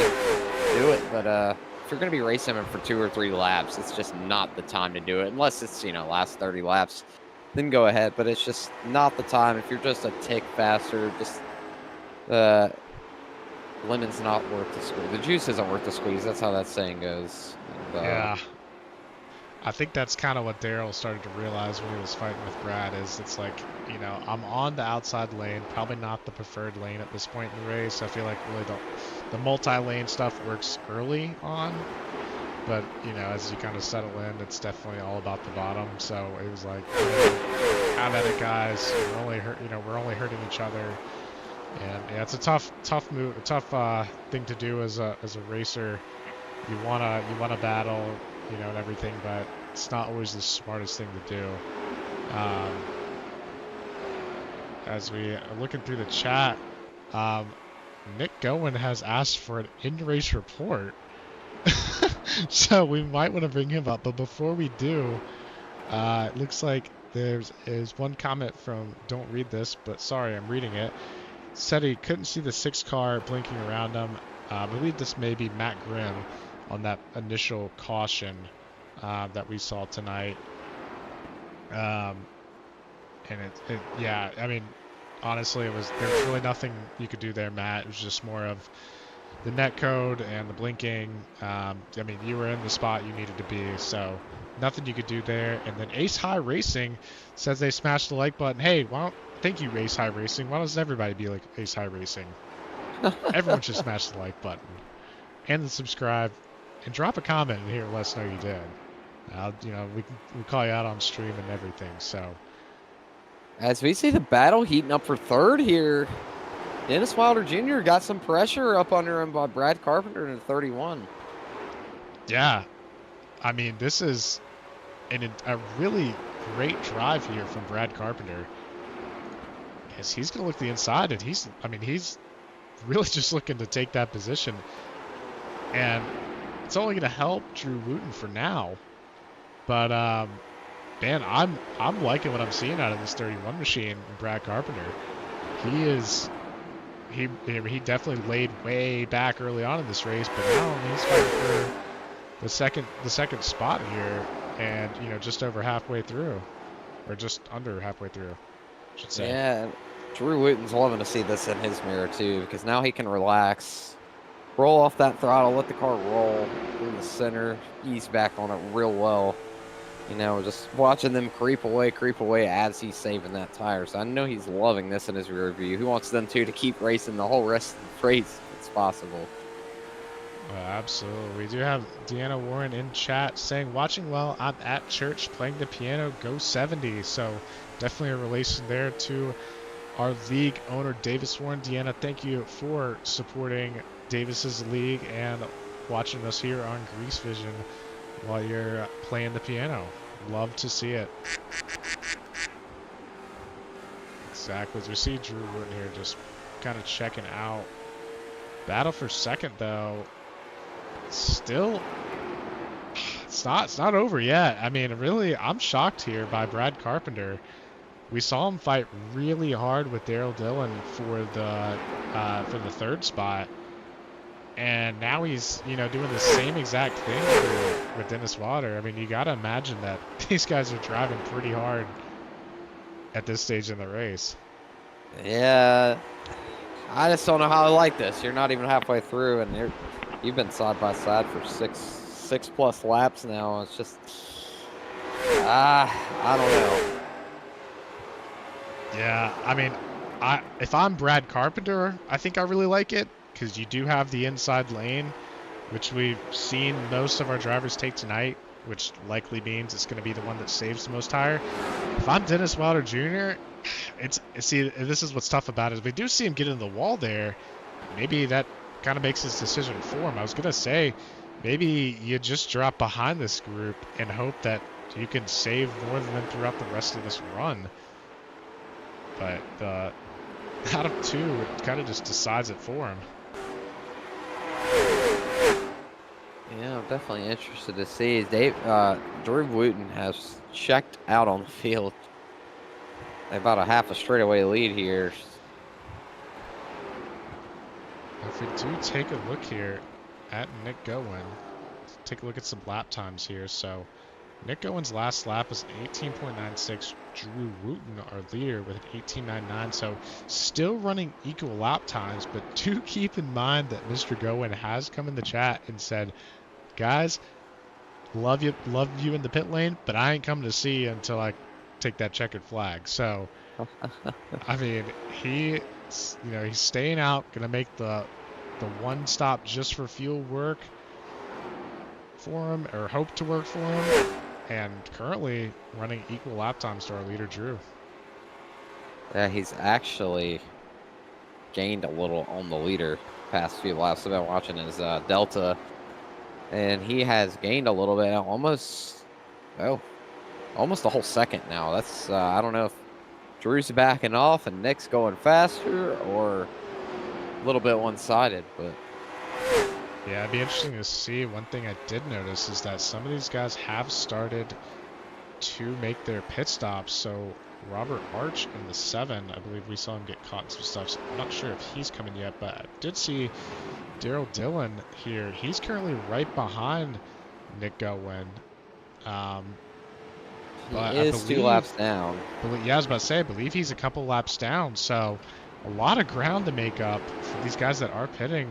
do it, but if you're going to be racing him for 2 or 3 laps, it's just not the time to do it, unless it's, last 30 laps. Then go ahead, but it's just not the time. If you're just a tick faster, just lemon's not worth the squeeze. The juice isn't worth the squeeze. That's how that saying goes. And, Yeah. I think that's kind of what Daryl started to realize when he was fighting with Brad is it's like, you know, I'm on the outside lane, probably not the preferred lane at this point in the race. I feel like really the multi-lane stuff works early on, but, you know, as you kind of settle in, it's definitely all about the bottom. So it was like, have at it, guys. We're only we're only hurting each other. And yeah, it's a tough move, a tough thing to do as a racer. You wanna battle, you know, and everything, but it's not always the smartest thing to do. As we are looking through the chat, Nick Gowen has asked for an in-race report, so we might want to bring him up. But before we do, it looks like there's one comment from Don't Read This, but sorry, I'm reading it. Said he couldn't see the 6 car blinking around him. I believe this may be Matt Grimm on that initial caution that we saw tonight. And yeah, I mean, honestly, there was really nothing you could do there, Matt. It was just more of the net code and the blinking. I mean, you were in the spot you needed to be, so nothing you could do there. And then Ace High Racing says they smashed the like button. Hey, thank you, Ace High Racing. Why doesn't everybody be like Ace High Racing? Everyone should smash the like button and the subscribe and drop a comment in here and let us know you did. You know, we call you out on stream and everything. So as we see the battle heating up for third here, Dennis Wilder Jr. got some pressure up under him by Brad Carpenter in 31. Yeah, I mean, this is a really great drive here from Brad Carpenter. Because he's going to look the inside, and he's really just looking to take that position. And it's only going to help Drew Wooten for now. But, man, I'm liking what I'm seeing out of this 31 machine and Brad Carpenter. He definitely laid way back early on in this race, but now he's fighting for the second spot here, and, you know, just over halfway through, or just under halfway through, I should say. Yeah, Drew Wooten's loving to see this in his mirror too, because now he can relax, roll off that throttle, let the car roll through the center, ease back on it real well. You know, just watching them creep away as he's saving that tire. So I know he's loving this in his rear view. He wants them two to keep racing the whole rest of the race if it's possible. Absolutely. We do have Deanna Warren in chat saying, watching while I'm at church playing the piano, go 70. So definitely a relation there to our league owner, Davis Warren. Deanna, thank you for supporting Davis's league and watching us here on Grease Vision while you're playing the piano. Love to see it. Exactly. As we see Drew Wooten here just kind of checking out. Battle for second, though. Still, it's not over yet. I mean, really, I'm shocked here by Brad Carpenter. We saw him fight really hard with Daryl Dillon for the third spot, and now he's, you know, doing the same exact thing with Dennis Wilder. I mean, you got to imagine that these guys are driving pretty hard at this stage in the race. Yeah, I just don't know how I like this. You're not even halfway through, and you've been side by side for six plus laps now. It's just, I don't know. Yeah, I mean, if I'm Brad Carpenter, I think I really like it, because you do have the inside lane, which we've seen most of our drivers take tonight, which likely means it's going to be the one that saves the most tire. If I'm Dennis Wilder Jr., see, this is what's tough about it. If we do see him get in the wall there, maybe that kind of makes his decision for him. I was going to say, maybe you just drop behind this group and hope that you can save more than them throughout the rest of this run. But out of two, it kind of just decides it for him. Yeah, I'm definitely interested to see. Drew Wooten has checked out on the field. About a half a straightaway lead here. If we do take a look here at Nick Gowen, take a look at some lap times here. So Nick Owen's last lap was 18.96. Drew Wooten, our leader, with an 18.99. So still running equal lap times, but do keep in mind that Mr. Gowen has come in the chat and said, guys, love you in the pit lane, but I ain't coming to see you until I take that checkered flag. So, I mean, he's staying out, gonna make the one stop just for fuel work for him, or hope to work for him, and currently running equal lap times to our leader Drew. Yeah, he's actually gained a little on the leader past few laps. I've been watching his Delta, and he has gained a little bit, almost a whole second now. That's I don't know if Drew's backing off and Nick's going faster, or a little bit one-sided, but yeah, it'd be interesting to see. One thing I did notice is that some of these guys have started to make their pit stops. So Robert Arch in the 7, I believe we saw him get caught in some stuff. So I'm not sure if he's coming yet, but I did see Daryl Dillon here. He's currently right behind Nick Gowen. But he is 2 laps down. Yeah, I was about to say, I believe he's a couple laps down. So a lot of ground to make up for these guys that are pitting.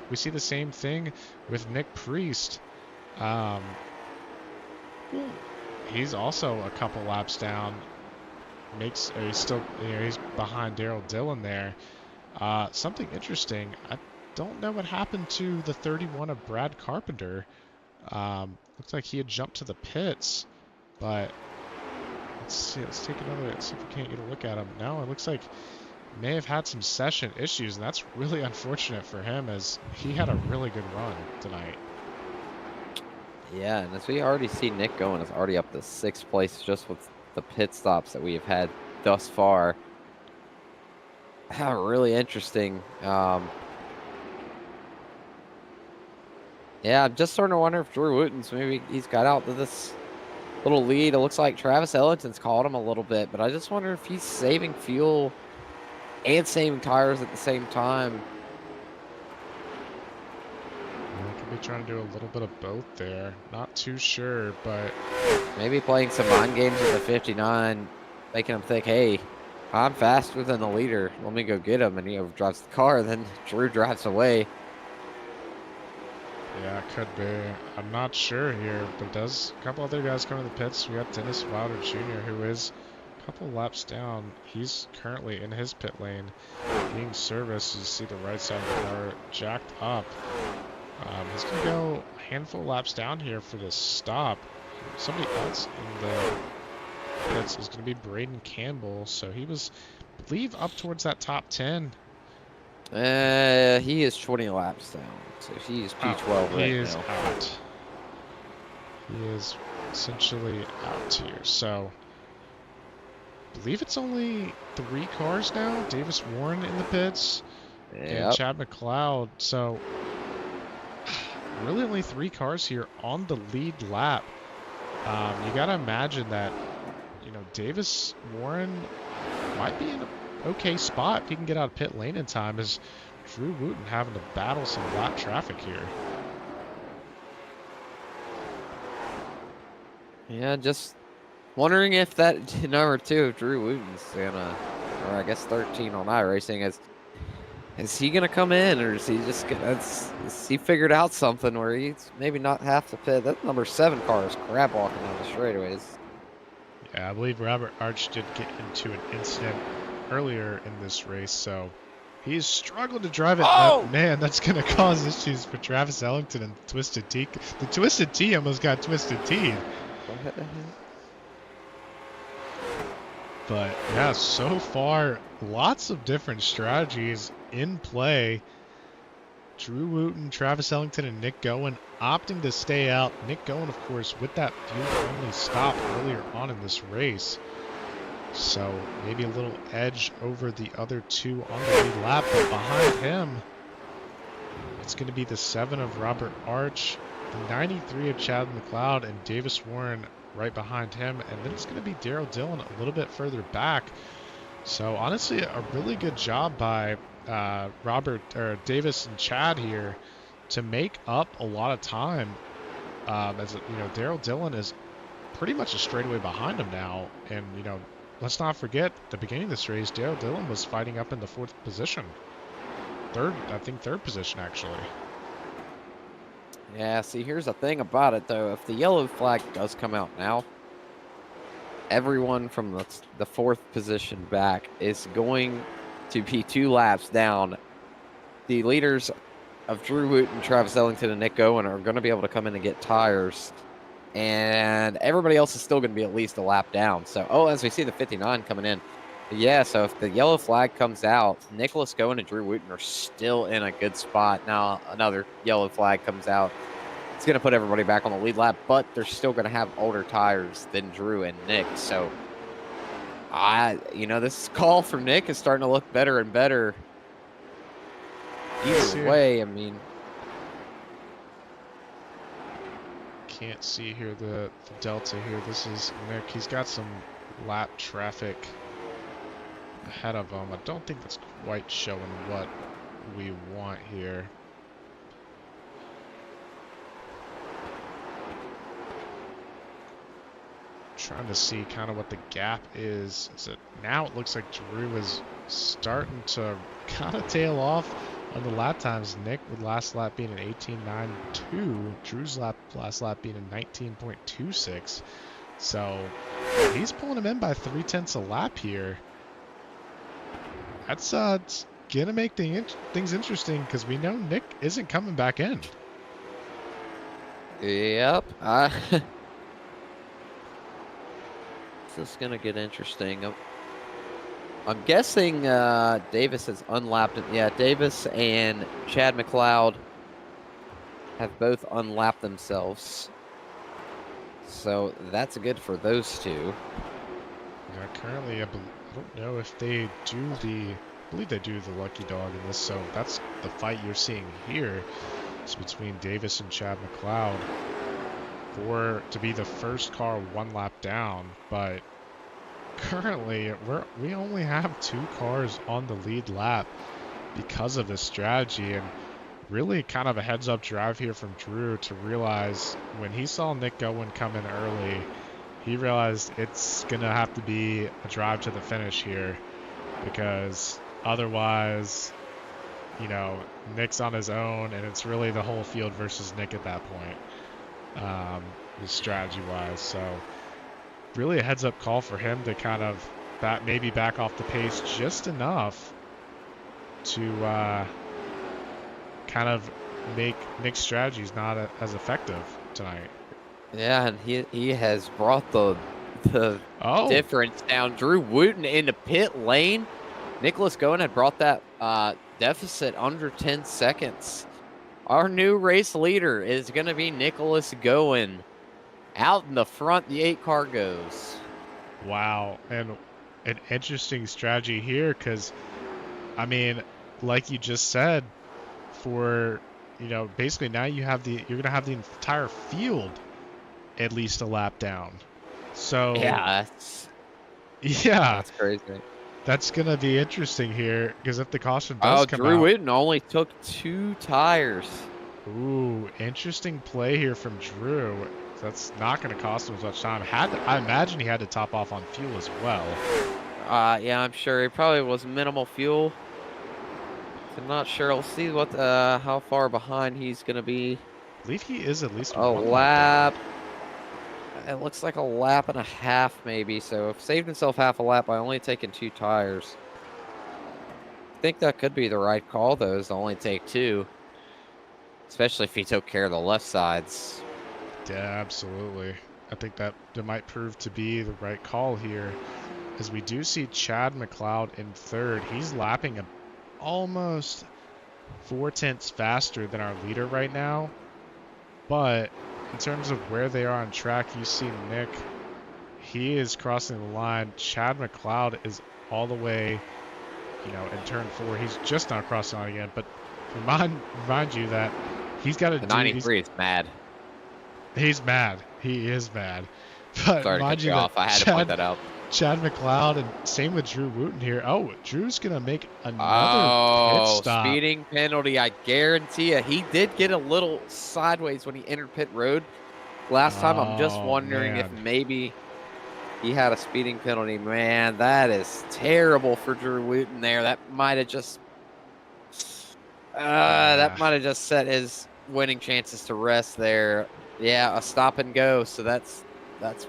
We see the same thing with Nick Priest. He's also a couple laps down. He's behind Daryl Dillon there. Something interesting. I don't know what happened to the 31 of Brad Carpenter. Looks like he had jumped to the pits, but let's see. Let's see if we can't get a look at him. No, it looks like may have had some session issues, and that's really unfortunate for him, as he had a really good run tonight. Yeah, and as we already see, Nick Gowen is already up to 6th place just with the pit stops that we have had thus far. Really interesting. Yeah, I'm just starting to wonder if Drew Wooten's maybe he's got out to this little lead. It looks like Travis Ellington's caught him a little bit, but I just wonder if he's saving fuel and saving tires at the same time. He could be trying to do a little bit of both there. Not too sure, but maybe playing some mind games with the 59, making him think, hey, I'm faster than the leader. Let me go get him. And he overdrives the car. Then Drew drives away. Yeah, it could be. I'm not sure here, but does a couple other guys come to the pits. We got Dennis Wilder Jr., who is a couple laps down. He's currently in his pit lane being serviced. You see the right side of the car jacked up. He's going to go a handful of laps down here for this stop. Somebody else in the pits is going to be Braden Campbell. So he was, I believe, up towards that top 10. He is 20 laps down. So he's P12 right now. He is out. He is essentially out here. So I believe it's only 3 cars now. Davis Warren in the pits and Chad McLeod. So really only 3 cars here on the lead lap. You got to imagine that, Davis Warren might be in an okay spot if he can get out of pit lane in time, as Drew Wooten having to battle some lap traffic here. Yeah, just wondering if that number 2 of Drew Wooten's gonna, or I guess 13 on iRacing, is he gonna come in, or is he just gonna, is he figured out something where he's maybe not half the pit? That number 7 car is crab walking down the straightaways. Yeah, I believe Robert Arch did get into an incident earlier in this race, so he's struggled to drive it. Oh! Man, that's going to cause issues for Travis Ellington and Twisted T. The Twisted T almost got Twisted T. But yeah, so far, lots of different strategies in play. Drew Wooten, Travis Ellington, and Nick Gowen opting to stay out. Nick Gowen, of course, with that fuel-only stop earlier on in this race. So maybe a little edge over the other 2 on the lead lap. But behind him, it's going to be the 7 of Robert Arch, the 93 of Chad McLeod, and Davis Warren right behind him. And then it's going to be Daryl Dillon a little bit further back. So honestly, a really good job by Davis and Chad here to make up a lot of time. As Daryl Dillon is pretty much a straightaway behind him now. And, you know, let's not forget, at the beginning of this race, Dale Dillon was fighting up in the 4th position. Third position, actually. Yeah, see, here's the thing about it, though. If the yellow flag does come out now, everyone from the 4th position back is going to be 2 laps down. The leaders of Drew Wooten, Travis Ellington, and Nick Owen are going to be able to come in and get tires. And everybody else is still going to be at least a lap down. So, oh, as we see the 59 coming in. Yeah, so if the yellow flag comes out, Nicholas Cohen and Drew Wooten are still in a good spot. Now, another yellow flag comes out. It's going to put everybody back on the lead lap, but they're still going to have older tires than Drew and Nick. So, this call for Nick is starting to look better and better. Either way, I mean... Can't see here the delta here. This is Nick. He's got some lap traffic ahead of him. I don't think that's quite showing what we want here. Trying to see kind of what the gap is. Now it looks like Drew is starting to kind of tail off on the lap times. Nick with last lap being an 18.92. Drew's last lap being a 19.26. So he's pulling him in by 0.3 a lap here. That's it's gonna make things interesting because we know Nick isn't coming back in. Yep. This is gonna get interesting. I'm guessing Davis has unlapped it. Yeah, Davis and Chad McLeod have both unlapped themselves. So that's good for those two. Yeah, currently, I don't know if they do I believe they do the lucky dog in this. So that's the fight you're seeing here. It's between Davis and Chad McLeod to be the first car 1 lap down, but currently we only have 2 cars on the lead lap because of this strategy, and really kind of a heads-up drive here from Drew to realize when he saw Nick Owen come in early, he realized it's gonna have to be a drive to the finish here, because otherwise, you know, Nick's on his own and it's really the whole field versus Nick at that point. Strategy-wise, so really a heads-up call for him to kind of maybe back off the pace just enough to kind of make Nick's strategies not as effective tonight. Yeah, and he has brought the difference down. Drew Wooten into pit lane. Nicholas Goen had brought that deficit under 10 seconds. Our new race leader is going to be Nicholas Goen. Out in the front, the 8 car goes. Wow, and an interesting strategy here because, I mean, like you just said, basically now you're going to have the entire field at least a lap down. So yeah, that's crazy. That's going to be interesting here because if the caution does come Drew out, Wooten only took 2 tires. Ooh, interesting play here from Drew. That's not going to cost him as much time. I imagine he had to top off on fuel as well. Yeah, I'm sure. It probably was minimal fuel. I'm not sure. We'll see how far behind he's going to be. I believe he is at least a lap. It looks like a lap and a half, maybe. So, saved himself half a lap by only taking 2 tires. I think that could be the right call, though, is to only take 2. Especially if he took care of the left sides. Yeah, absolutely. I think that might prove to be the right call here, as we do see Chad McLeod in 3rd. He's lapping almost 0.4 faster than our leader right now. But in terms of where they are on track, you see Nick. He is crossing the line. Chad McLeod is all the way, in turn 4. He's just not crossing on again. But remind you that he's got to do. 93 is mad. He's mad. He is mad. But sorry to cut you off. I had to point that out. Chad McLeod and same with Drew Wooten here. Oh, Drew's going to make another pit stop. Speeding penalty. I guarantee you. He did get a little sideways when he entered pit road. last time. I'm just Oh, wondering if man. maybe he had a speeding penalty. Man, that is terrible for Drew Wooten there. That Yeah. might have just set his winning chances to rest there. Yeah, a stop and go. So that's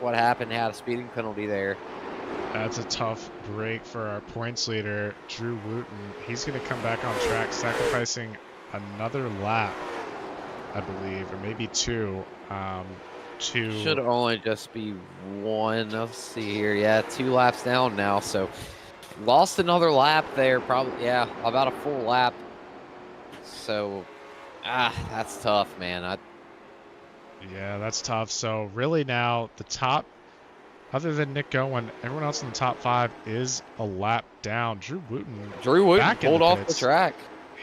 what happened. He had a speeding penalty there. That's a tough break for our points leader, Drew Wooten. He's going to come back on track, sacrificing another lap, I believe, or maybe two. Should only just be one. Let's see here. Yeah, 2 laps down now. So lost another lap there. Probably, yeah, about a full lap. So, that's tough, man. Yeah, that's tough. So really now the top, other than Nick Gowen, everyone else in the top 5 is a lap down. Drew Wooten back in pulled the off the pits. track.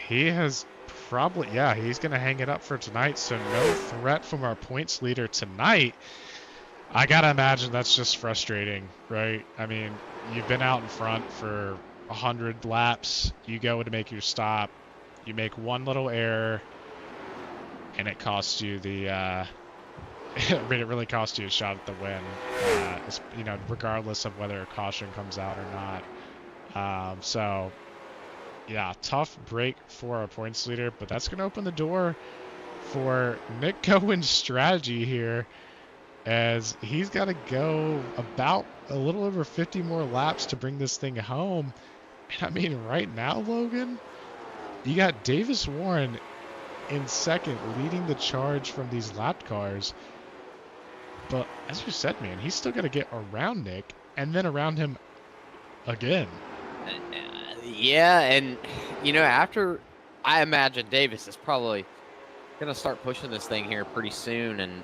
He has probably, yeah, he's going to hang it up for tonight. So no threat from our points leader tonight. I got to imagine that's just frustrating, right? I mean, you've been out in front for 100 laps. You go to make your stop. You make one little error, and it costs you the, I mean, it really costs you a shot at the win, regardless of whether a caution comes out or not. So, yeah, tough break for our points leader, but that's going to open the door for Nick Cohen's strategy here, as he's got to go about a little over 50 more laps to bring this thing home. And I mean, right now, Logan, you got Davis Warren in second, leading the charge from these lap cars. But as you said, man, he's still got to get around Nick and then around him again. Yeah, and after, I imagine Davis is probably gonna start pushing this thing here pretty soon, and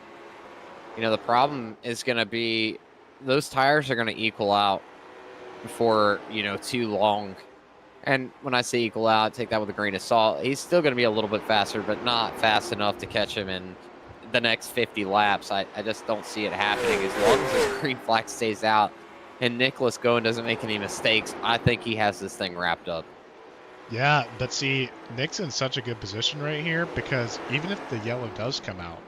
the problem is gonna be those tires are gonna equal out before too long. And when I say equal out, take that with a grain of salt. He's still gonna be a little bit faster, but not fast enough to catch him in the next 50 laps. I just don't see it happening as long as this green flag stays out and Nicholas Gowen doesn't make any mistakes. I think he has this thing wrapped up. Yeah, but see, Nick's in such a good position right here, because even if the yellow does come out,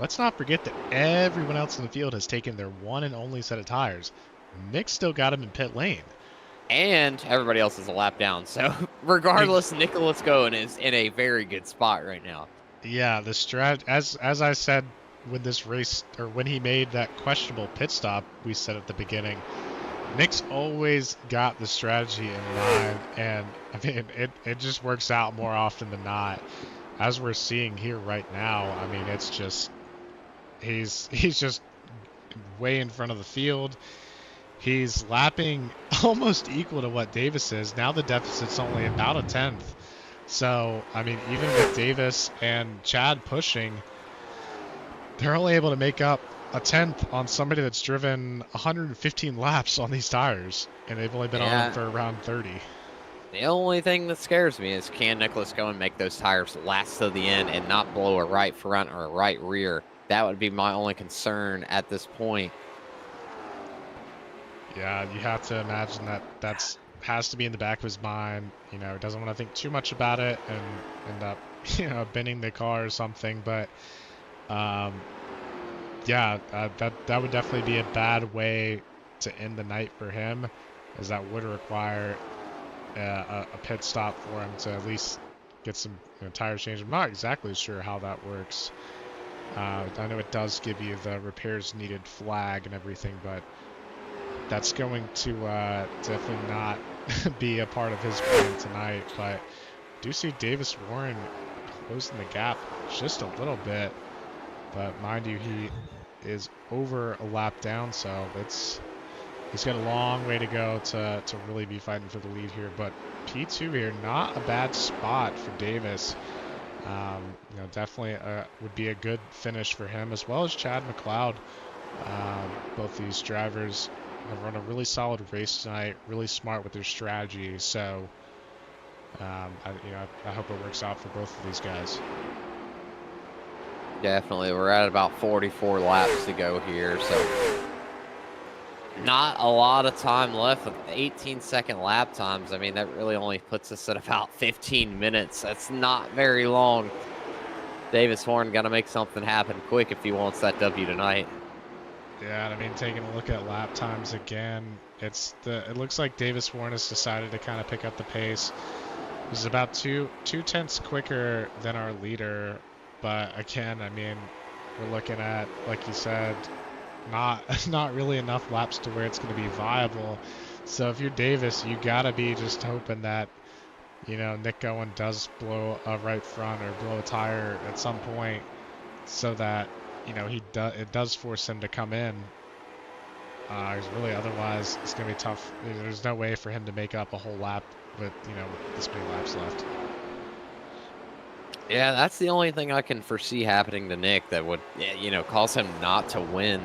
let's not forget that everyone else in the field has taken their one and only set of tires. Nick's still got him in pit lane. And everybody else is a lap down. So regardless, Nicholas Gowen is in a very good spot right now. Yeah, the as I said when this race, or when he made that questionable pit stop we said at the beginning, Nick's always got the strategy in mind, and I mean it just works out more often than not, as we're seeing here right now. I mean, it's just he's just way in front of the field. He's lapping almost equal to what Davis is. Now the deficit's only about a 10th. So, I mean, even with Davis and Chad pushing, they're only able to make up a 10th on somebody that's driven 115 laps on these tires, and they've only been on them for around 30. The only thing that scares me is, can Nicholas go and make those tires last to the end and not blow a right front or a right rear? That would be my only concern at this point. Yeah, you have to imagine that has to be in the back of his mind. Doesn't want to think too much about it and end up, bending the car or something. But yeah, that would definitely be a bad way to end the night for him, as that would require a pit stop for him to at least get some tires changed. I'm not exactly sure how that works. I know it does give you the repairs needed flag and everything, but that's going to definitely not be a part of his plan tonight. But I do see Davis Warren closing the gap just a little bit. But mind you, he is over a lap down, so he's got a long way to go to really be fighting for the lead here. But P2 here, not a bad spot for Davis. Definitely would be a good finish for him, as well as Chad McLeod. Both these drivers have run a really solid race tonight, really smart with their strategy. So, I hope it works out for both of these guys. Definitely. We're at about 44 laps to go here, so not a lot of time left with 18-second lap times. I mean, that really only puts us at about 15 minutes. That's not very long. Davis Warren got to make something happen quick if he wants that W tonight. Yeah, I mean, taking a look at lap times again, it looks like Davis Warren has decided to kind of pick up the pace. He's about two tenths quicker than our leader, but again, I mean, we're looking at, like you said, not really enough laps to where it's going to be viable. So if you're Davis, you gotta be just hoping that, you know, Nick Owen does blow a right front or blow a tire at some point, so that, you know, it does force him to come in. Because really, otherwise, it's gonna be tough. There's no way for him to make up a whole lap with, you know, with this many laps left. Yeah, that's the only thing I can foresee happening to Nick that would, you know, cause him not to win.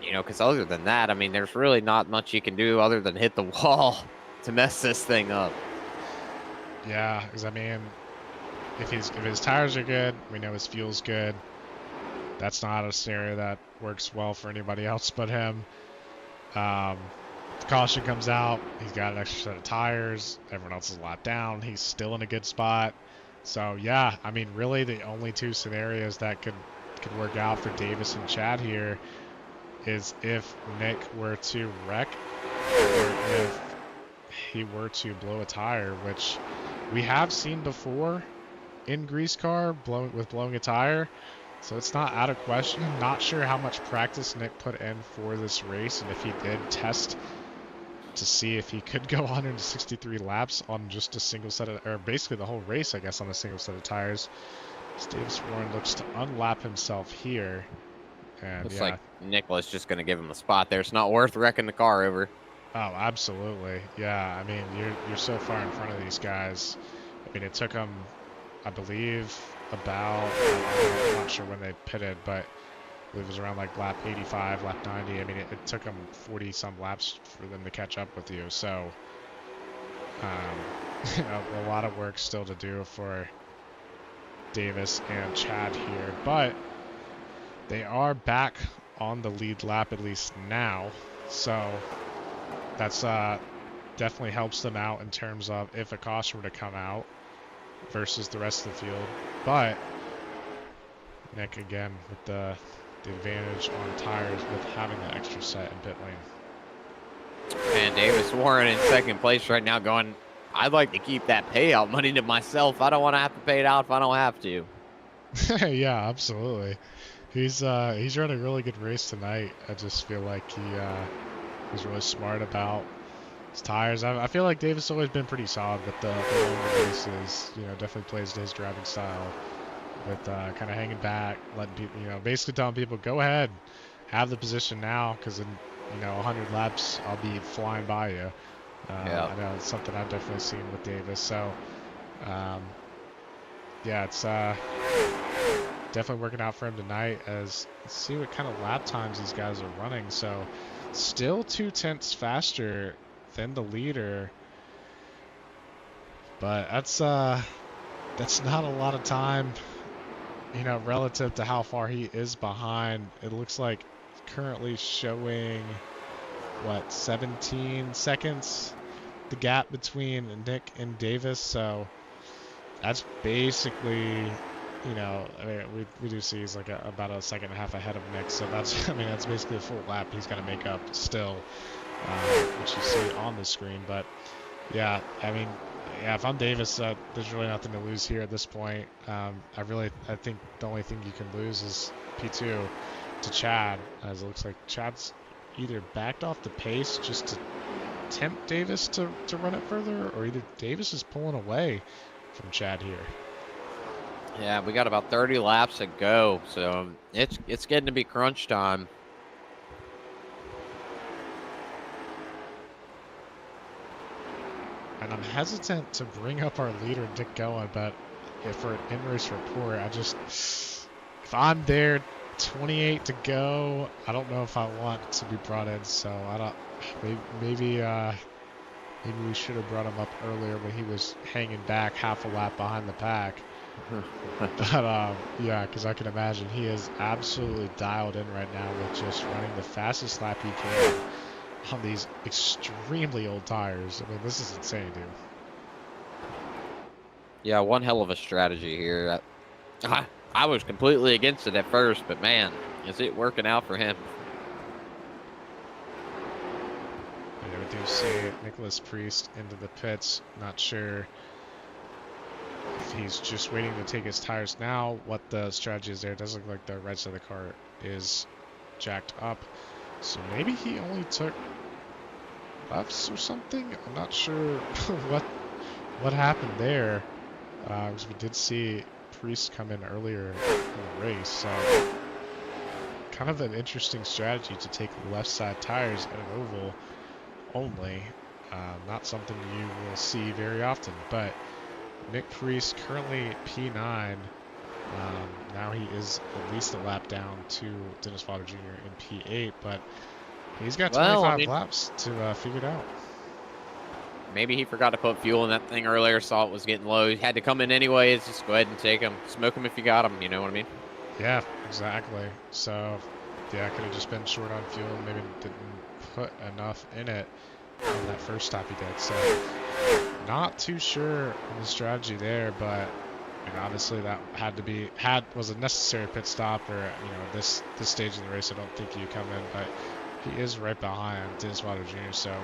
You know, because other than that, I mean, there's really not much you can do other than hit the wall to mess this thing up. Yeah, because I mean, if his tires are good, we know his fuel's good. That's not a scenario that works well for anybody else but him. The caution comes out. He's got an extra set of tires. Everyone else is a lot down. He's still in a good spot. So yeah, I mean, really the only two scenarios that could work out for Davis and Chad here is if Nick were to wreck, or if he were to blow a tire, which we have seen before in GreaseCar, blowing a tire. So it's not out of question. I'm not sure how much practice Nick put in for this race, and if he did test to see if he could go 163 laps on just a single set of, or basically the whole race, I guess, on a single set of tires. Davis Warren looks to unlap himself here. And Looks yeah, like Nicholas just going to give him a spot there. It's not worth wrecking the car over. oh, absolutely. Yeah, I mean, you're so far in front of these guys. I mean, it took them, I believe, about, I'm not sure when they pitted, but I believe it was around like lap 85, lap 90. I mean, it took them 40 some laps for them to catch up with you. So, you know, a lot of work still to do for Davis and Chad here, but they are back on the lead lap, at least now. So that's definitely helps them out in terms of if a caution were to come out versus the rest of the field. But Nick, again, with the advantage on tires with having that extra set in pit lane. And Davis Warren in second place right now going, I'd like to keep that payout money to myself. I don't want to have to pay it out if I don't have to. Yeah, absolutely. He's run a really good race tonight. I just feel like he's really smart about his tires. I feel like Davis has always been pretty solid with the longer races. You know, definitely plays to his driving style with kind of hanging back, letting people, you know, basically telling people, go ahead, have the position now, because in, you know, 100 laps I'll be flying by you. Yeah. I know it's something I've definitely seen with Davis. So, yeah, it's definitely working out for him tonight. As let's see what kind of lap times these guys are running. So, still 2 tenths faster than the leader, but that's not a lot of time, you know, relative to how far he is behind. It looks like currently showing what, 17 seconds the gap between Nick and Davis. So that's basically, you know, I mean, we do see he's like about a second and a half ahead of Nick. So that's, I mean, that's basically a full lap he's got to make up still, which you see on the screen. But yeah, I mean, yeah, if I'm Davis, there's really nothing to lose here at this point. I think the only thing you can lose is P2 to Chad, as it looks like Chad's either backed off the pace just to tempt Davis to run it further, or either Davis is pulling away from Chad here. Yeah, we got about 30 laps to go, so it's getting to be crunch time. And I'm hesitant to bring up our leader, Dick Goen, but for an in-race report, if I'm there, 28 to go, I don't know if I want to be brought in, so I don't, maybe we should have brought him up earlier when he was hanging back half a lap behind the pack. But yeah, because I can imagine he is absolutely dialed in right now with just running the fastest lap he can on these extremely old tires. I mean, this is insane, dude. Yeah, one hell of a strategy here. I was completely against it at first, but man, is it working out for him? Yeah, we do see Nicholas Priest into the pits. Not sure if he's just waiting to take his tires now, what the strategy is there. It does look like the right side of the car is jacked up. So maybe he only took lefts or something. I'm not sure what happened there. Because we did see Priest come in earlier in the race. So kind of an interesting strategy to take left side tires at an oval only. Not something you will see very often, but Nick Priest currently P9. Now he is at least a lap down to Dennis Fodder Jr. in P8, but he's got 25 laps to figure it out. Maybe he forgot to put fuel in that thing earlier, saw it was getting low. He had to come in anyways. Just go ahead and take him. Smoke him if you got him, you know what I mean? Yeah, exactly. So, yeah, could have just been short on fuel. Maybe didn't put enough in it on that first stop he did. So, not too sure on the strategy there, but obviously that was a necessary pit stop, or this stage of the race. I don't think you come in, but he is right behind Dennis Wilder Jr. So,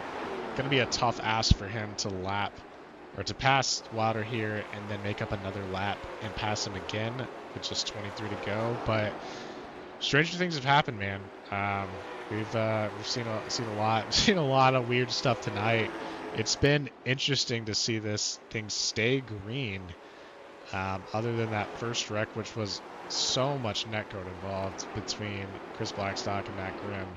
going to be a tough ask for him to pass Wilder here and then make up another lap and pass him again with just 23 to go. But stranger things have happened, man. We've seen a lot of weird stuff tonight. It's been interesting to see this thing stay green. Other than that first wreck, which was so much netcode involved between Chris Blackstock and Matt Grimm.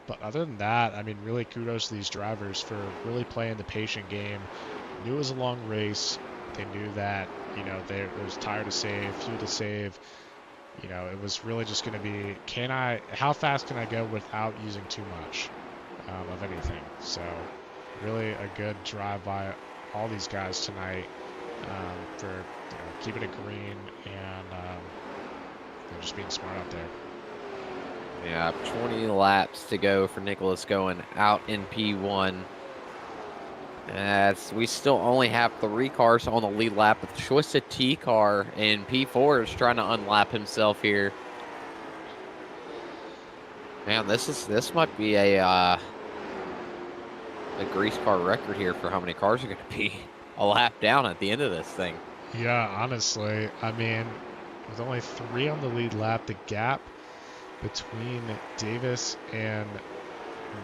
But other than that, I mean, really kudos to these drivers for really playing the patient game. Knew it was a long race. They knew that, there was tire to save, fuel to save. It was really just going to be, how fast can I go without using too much of anything? So really a good drive by all these guys tonight for keeping it green and just being smart out there. Yeah, 20 laps to go for Nicholas going out in P1. We still only have 3 cars on the lead lap, with the Twisted T car in P4 is trying to unlap himself here. Man, this might be a GreaseCar record here for how many cars are going to be a lap down at the end of this thing. Yeah, honestly, I mean, with only 3 on the lead lap, the gap between Davis and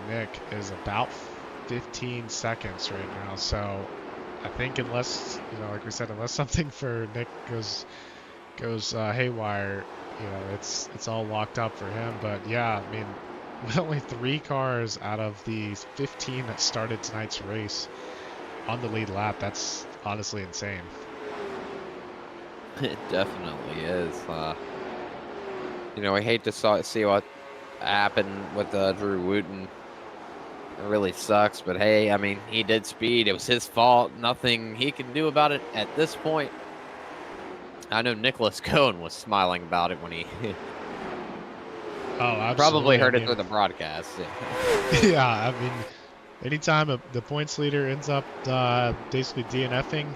Nick is about 15 seconds right now. So I think unless, like we said, unless something for Nick goes haywire, it's all locked up for him. But yeah, I mean, with only 3 cars out of the 15 that started tonight's race on the lead lap, that's honestly insane. It definitely is. I hate to see what happened with Drew Wooten. It really sucks, but hey, I mean, he did speed. It was his fault. Nothing he can do about it at this point. I know Nicholas Cohen was smiling about it when he probably heard it through the broadcast. Yeah. Yeah, I mean, anytime the points leader ends up basically DNFing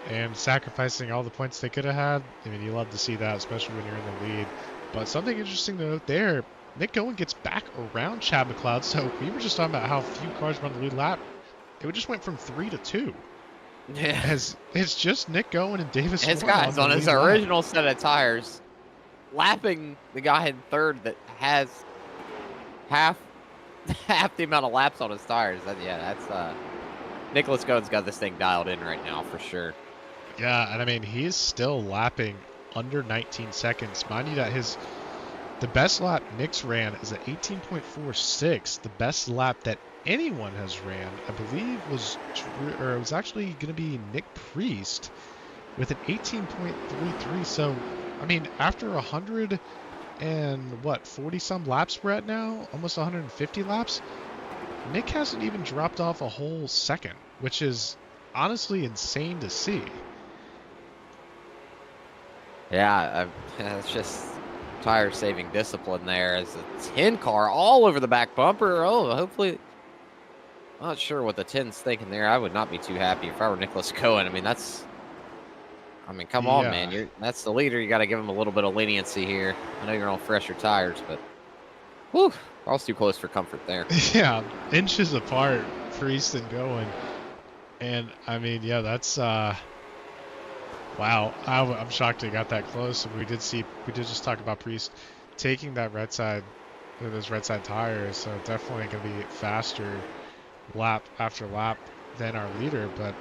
and sacrificing all the points they could have had, I mean, you love to see that, especially when you're in the lead. But something interesting to note there, Nick Cohen gets back around Chad McLeod. So we were just talking about how few cars were on the lead lap. It just went from 3 to 2. Yeah. It's just Nick Cohen and Davis. His guys on his original set of tires, lapping the guy in third that has half the amount of laps on his tires. That's Nicholas Cohen's got this thing dialed in right now for sure. Yeah, and I mean, he is still lapping under 19 seconds. Mind you that the best lap Nick's ran is at 18.46. The best lap that anyone has ran, I believe, it was actually going to be Nick Priest with an 18.33. So, I mean, after 100 and 40 some laps we're at now, almost 150 laps, Nick hasn't even dropped off a whole second, which is honestly insane to see. Yeah, it's just tire saving discipline there. As a 10 car all over the back bumper. Oh, hopefully. Not sure what the 10's thinking there. I would not be too happy if I were Nicholas Cohen. I mean, that's I mean, come on, man. Yeah. That's the leader. You got to give him a little bit of leniency here. I know you're on fresher tires, but whew, I was too close for comfort there. Yeah, inches apart, Priest and going. And I mean, yeah, that's wow. I'm shocked they got that close. And we did just talk about Priest taking that red side, those red side tires. So definitely gonna be faster lap after lap than our leader. But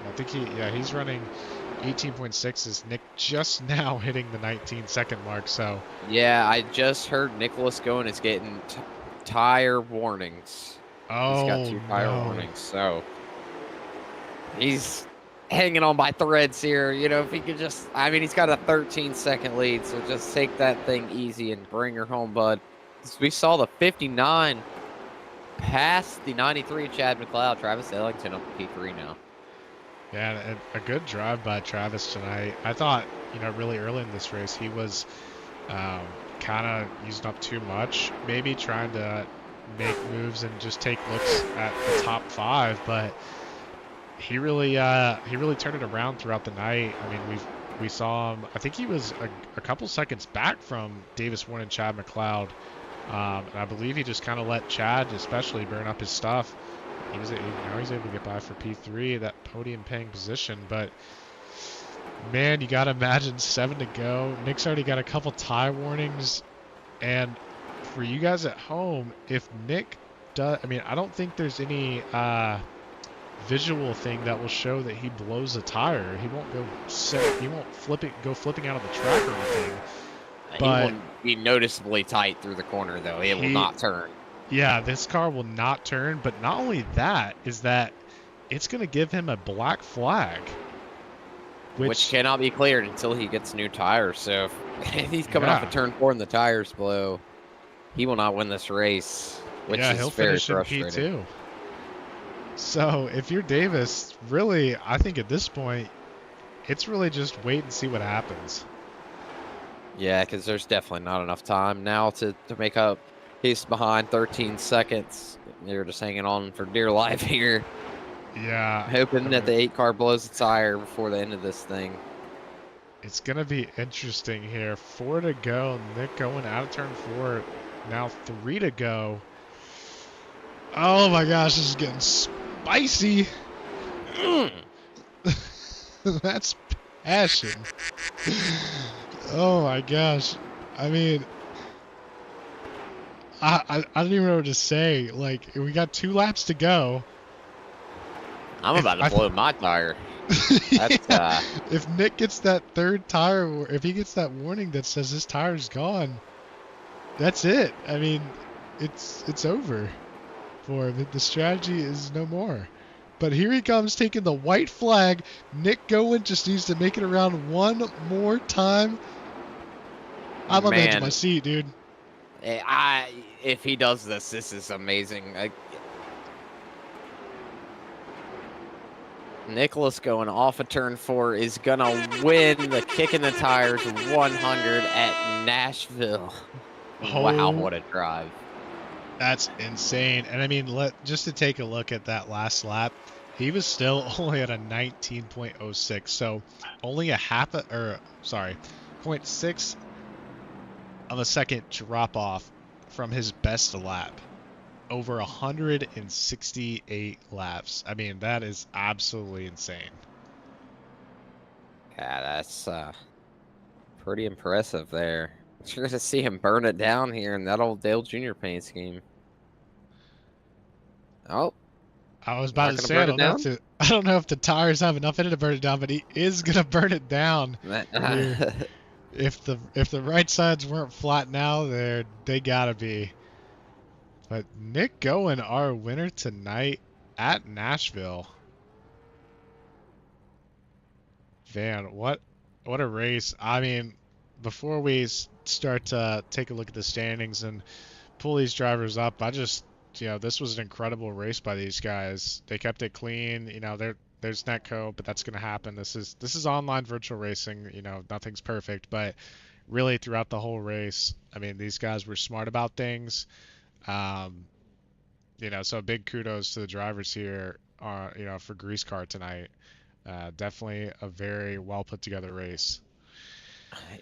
I think he's running 18.6. Is Nick just now hitting the 19-second mark? So yeah, I just heard Nicholas going is getting tire warnings. Oh, he's got 2 tire no. warnings, so he's hanging on by threads here. If he could just, I mean, he's got a 13-second lead, so just take that thing easy and bring her home, bud. We saw the 59 past the 93 of Chad McLeod. Travis Ellington up to P3 now. Yeah, and a good drive by Travis tonight. I thought, really early in this race, he was kind of using up too much, maybe trying to make moves and just take looks at the top 5, but he really turned it around throughout the night. I mean, we saw him. I think he was a couple seconds back from Davis Warren and Chad McLeod, and I believe he just kind of let Chad, especially, burn up his stuff. He's able to get by for P3, that podium paying position. But man, you gotta imagine 7 to go. Nick's already got a couple tie warnings, and for you guys at home, if Nick does, I mean, I don't think there's any visual thing that will show that he blows a tire. He won't go flipping out of the track or anything. He won't be noticeably tight through the corner, though. It will not turn. Yeah, this car will not turn, but not only that, is that it's going to give him a black flag. Which cannot be cleared until he gets new tires. So if he's coming off a turn 4 and the tires blow, he will not win this race, which is he'll very finish in frustrating. P2. So if you're Davis, really, I think at this point, it's really just wait and see what happens. Yeah, because there's definitely not enough time now to make up. He's behind 13 seconds. They're just hanging on for dear life here. Yeah. Hoping that the 8 car blows the tire before the end of this thing. It's going to be interesting here. 4 to go. Nick going out of turn 4. Now 3 to go. Oh my gosh, this is getting spicy. That's passion. Oh my gosh. I mean, I don't even know what to say. Like, we got 2 laps to go. I'm about to blow my tire. That's, if Nick gets that 3rd tire, if he gets that warning that says his tire's gone, that's it. I mean, it's over for him. The strategy is no more. But here he comes taking the white flag. Nick Gowen just needs to make it around one more time. I'm on the edge of my seat, dude. If he does this is amazing. Nicholas going off of turn 4 is gonna win the Kickin the Tires 100 at Nashville. Oh, wow, what a drive! That's insane. And I mean, just to take a look at that last lap, he was still only at a 19.06, so only a 0.6 of a second drop off from his best lap. Over 168 laps. I mean, that is absolutely insane. Yeah, that's pretty impressive there. It's good to see him burn it down here in that old Dale Jr. paint scheme. Oh. I was about to say, I don't know if the tires have enough in it to burn it down, but he is going to burn it down. If the right sides weren't flat now, they got to be. But Nick Gowen, our winner tonight at Nashville. Man, what a race. I mean, before we start to take a look at the standings and pull these drivers up, this was an incredible race by these guys. They kept it clean. There's netco, but that's going to happen. This is online virtual racing. Nothing's perfect, but really throughout the whole race, I mean, these guys were smart about things. So big kudos to the drivers here, for GreaseCar tonight. Definitely a very well put together race.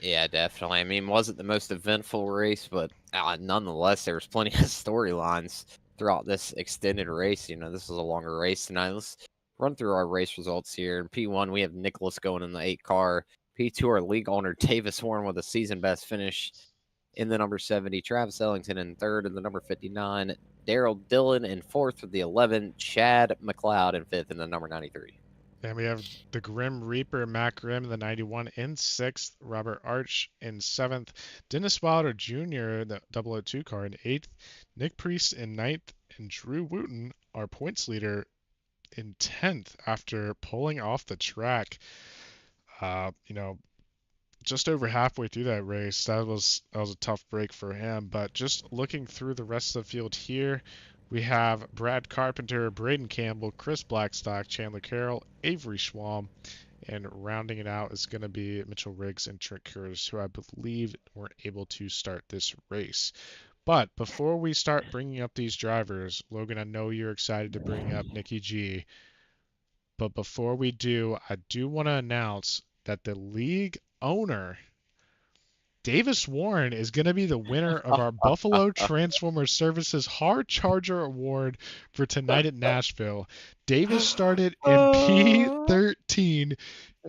Yeah, definitely. I mean, wasn't the most eventful race, but nonetheless, there was plenty of storylines throughout this extended race. This was a longer race tonight. Let's run through our race results here. In P1, we have Nicholas going in the 8 car. P2, our league owner, Davis Warren with a season best finish in the number 70. Travis Ellington in third in the number 59. Daryl Dillon in fourth with the 11. Chad McLeod in fifth in the number 93. And we have the Grim Reaper, Matt Grimm, in the 91 in sixth. Robert Arch in seventh. Dennis Wilder Jr., the 002 car, in eighth. Nick Priest in ninth. And Drew Wooten, our points leader, in 10th after pulling off the track. You know, just over halfway through that race. That was a tough break for him. But just looking through the rest of the field here, we have Brad Carpenter, Braden Campbell, Chris Blackstock, Chandler Carroll, Avery Schwalm, and rounding it out is going to be Mitchell Riggs and Trent Curtis, who I believe weren't able to start this race. But before we start bringing up these drivers, Logan, I know you're excited to bring up Nikki G. But before we do, I do want to announce that the league owner, Davis Warren, is going to be the winner of our Buffalo Transformer Services Hard Charger Award for tonight at Nashville. Davis started in P13,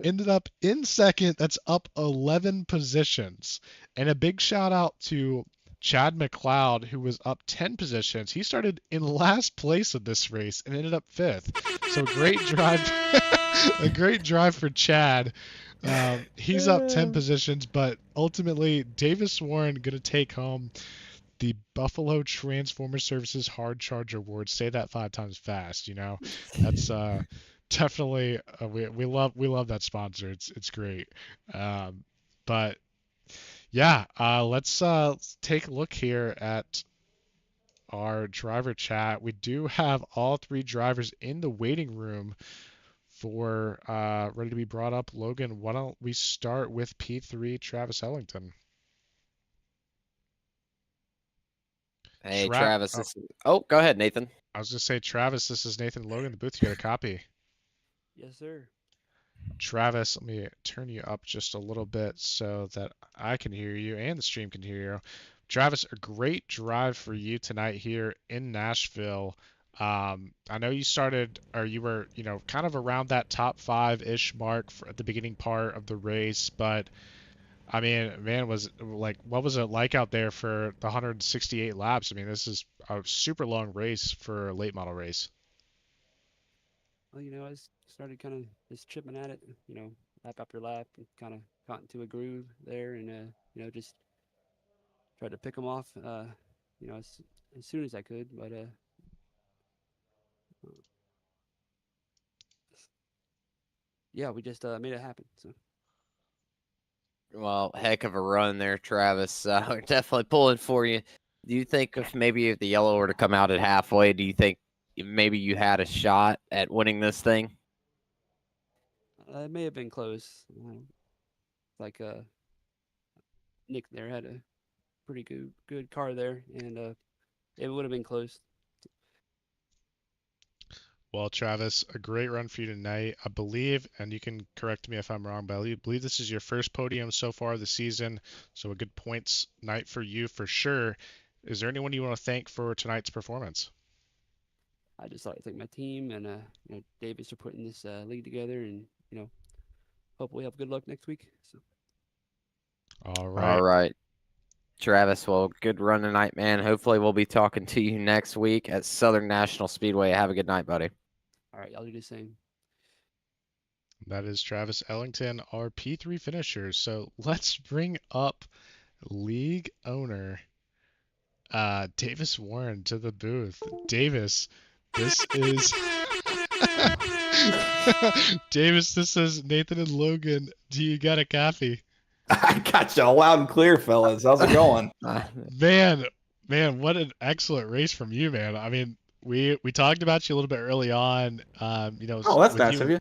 ended up in second. That's up 11 positions. And a big shout out to Chad McLeod, who was up 10 positions. He started in last place of this race and ended up fifth. So great drive, a great drive for Chad. He's up 10 positions, but ultimately Davis Warren going to take home the Buffalo Transformer Services Hard Charger Award. Say that 5 times fast. That's definitely we love that sponsor. It's great. But yeah, let's take a look here at our driver chat. We do have all 3 drivers in the waiting room for ready to be brought up. Logan, why don't we start with P3, Travis Ellington? Hey, Travis. Oh, go ahead, Nathan. I was going to say, Travis, this is Nathan Logan in the booth. You got a copy? Yes, sir. Travis, let me turn you up just a little bit so that I can hear you and the stream can hear you. Travis, a great drive for you tonight here in Nashville. I know you started, or you were, kind of around that top 5-ish mark at the beginning part of the race, but I mean, man, what was it like out there for the 168 laps? I mean, this is a super long race for a late model race. Well, I started kind of just chipping at it, lap after lap, and kind of got into a groove there, and just tried to pick them off, as soon as I could, but yeah, we just made it happen. So. Well, heck of a run there, Travis. We're definitely pulling for you. Do you think if the yellow were to come out at halfway, do you think maybe you had a shot at winning this thing? It may have been close. Nick there had a pretty good car there, and it would have been close. Well, Travis, a great run for you tonight. I believe, and you can correct me if I'm wrong, but I believe this is your first podium so far this season, so a good points night for you for sure. Is there anyone you want to thank for tonight's performance? I just like to thank my team and Davis for putting this league together, and hopefully have good luck next week. So. All right. All right. Travis, well, good run tonight, man. Hopefully we'll be talking to you next week at Southern National Speedway. Have a good night, buddy. All right, I'll do the same. That is Travis Ellington, our P3 finisher. So let's bring up league owner Davis Warren to the booth. Davis, this is Davis, this is Nathan and Logan. Do you got a copy? I got you all loud and clear, fellas. How's it going? Man, what an excellent race from you, man. I mean, we talked about you a little bit early on. Oh, that's nice of you.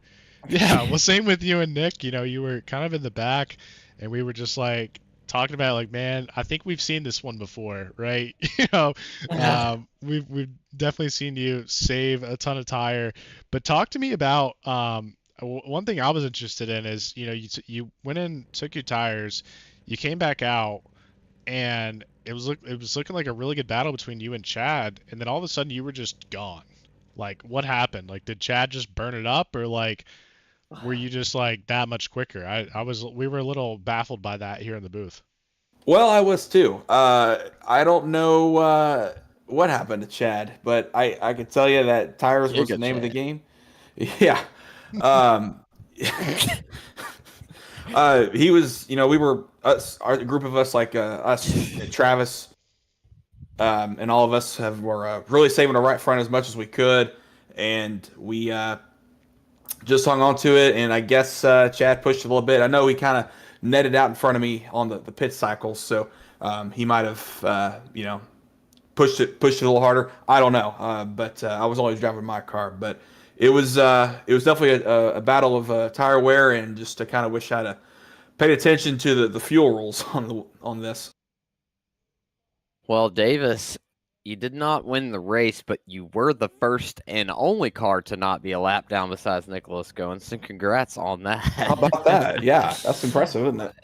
Yeah, well, same with you and Nick. You were kind of in the back, and we were just like talking about like, man, I think we've seen this one before, right? We've definitely seen you save a ton of tire. But talk to me about one thing I was interested in is, you went in, took your tires, you came back out, and it was looking like a really good battle between you and Chad, and then all of a sudden you were just gone. Like, what happened? Like, did Chad just burn it up, or like were you just like that much quicker? We were a little baffled by that here in the booth. Well, I was too. I don't know what happened to Chad, but I can tell you that tires was the Giga name of the Chad. game. Yeah. Um, he was, we were our group of us, like us, Travis, and all of us were really saving the right front as much as we could, and we just hung on to it. And I guess Chad pushed a little bit. I know he kind of netted out in front of me on the pit cycles, so he might have pushed it a little harder. I don't know, but I was always driving my car. But it was definitely a battle of tire wear, and just to kind of wish I'd have paid attention to the fuel rules on this. Well, Davis, you did not win the race, but you were the first and only car to not be a lap down besides Nicholas Goins. So congrats on that. How about that? Yeah, that's impressive, isn't it?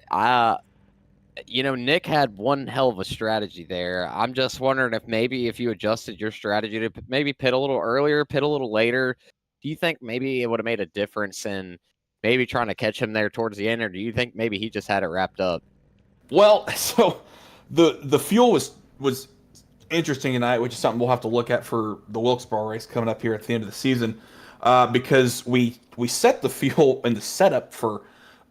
Nick had one hell of a strategy there. I'm just wondering if you adjusted your strategy to maybe pit a little earlier, pit a little later, do you think maybe it would have made a difference in maybe trying to catch him there towards the end, or do you think maybe he just had it wrapped up? Well, so the fuel was interesting tonight, which is something we'll have to look at for the Wilkesboro race coming up here at the end of the season, because we set the fuel in the setup for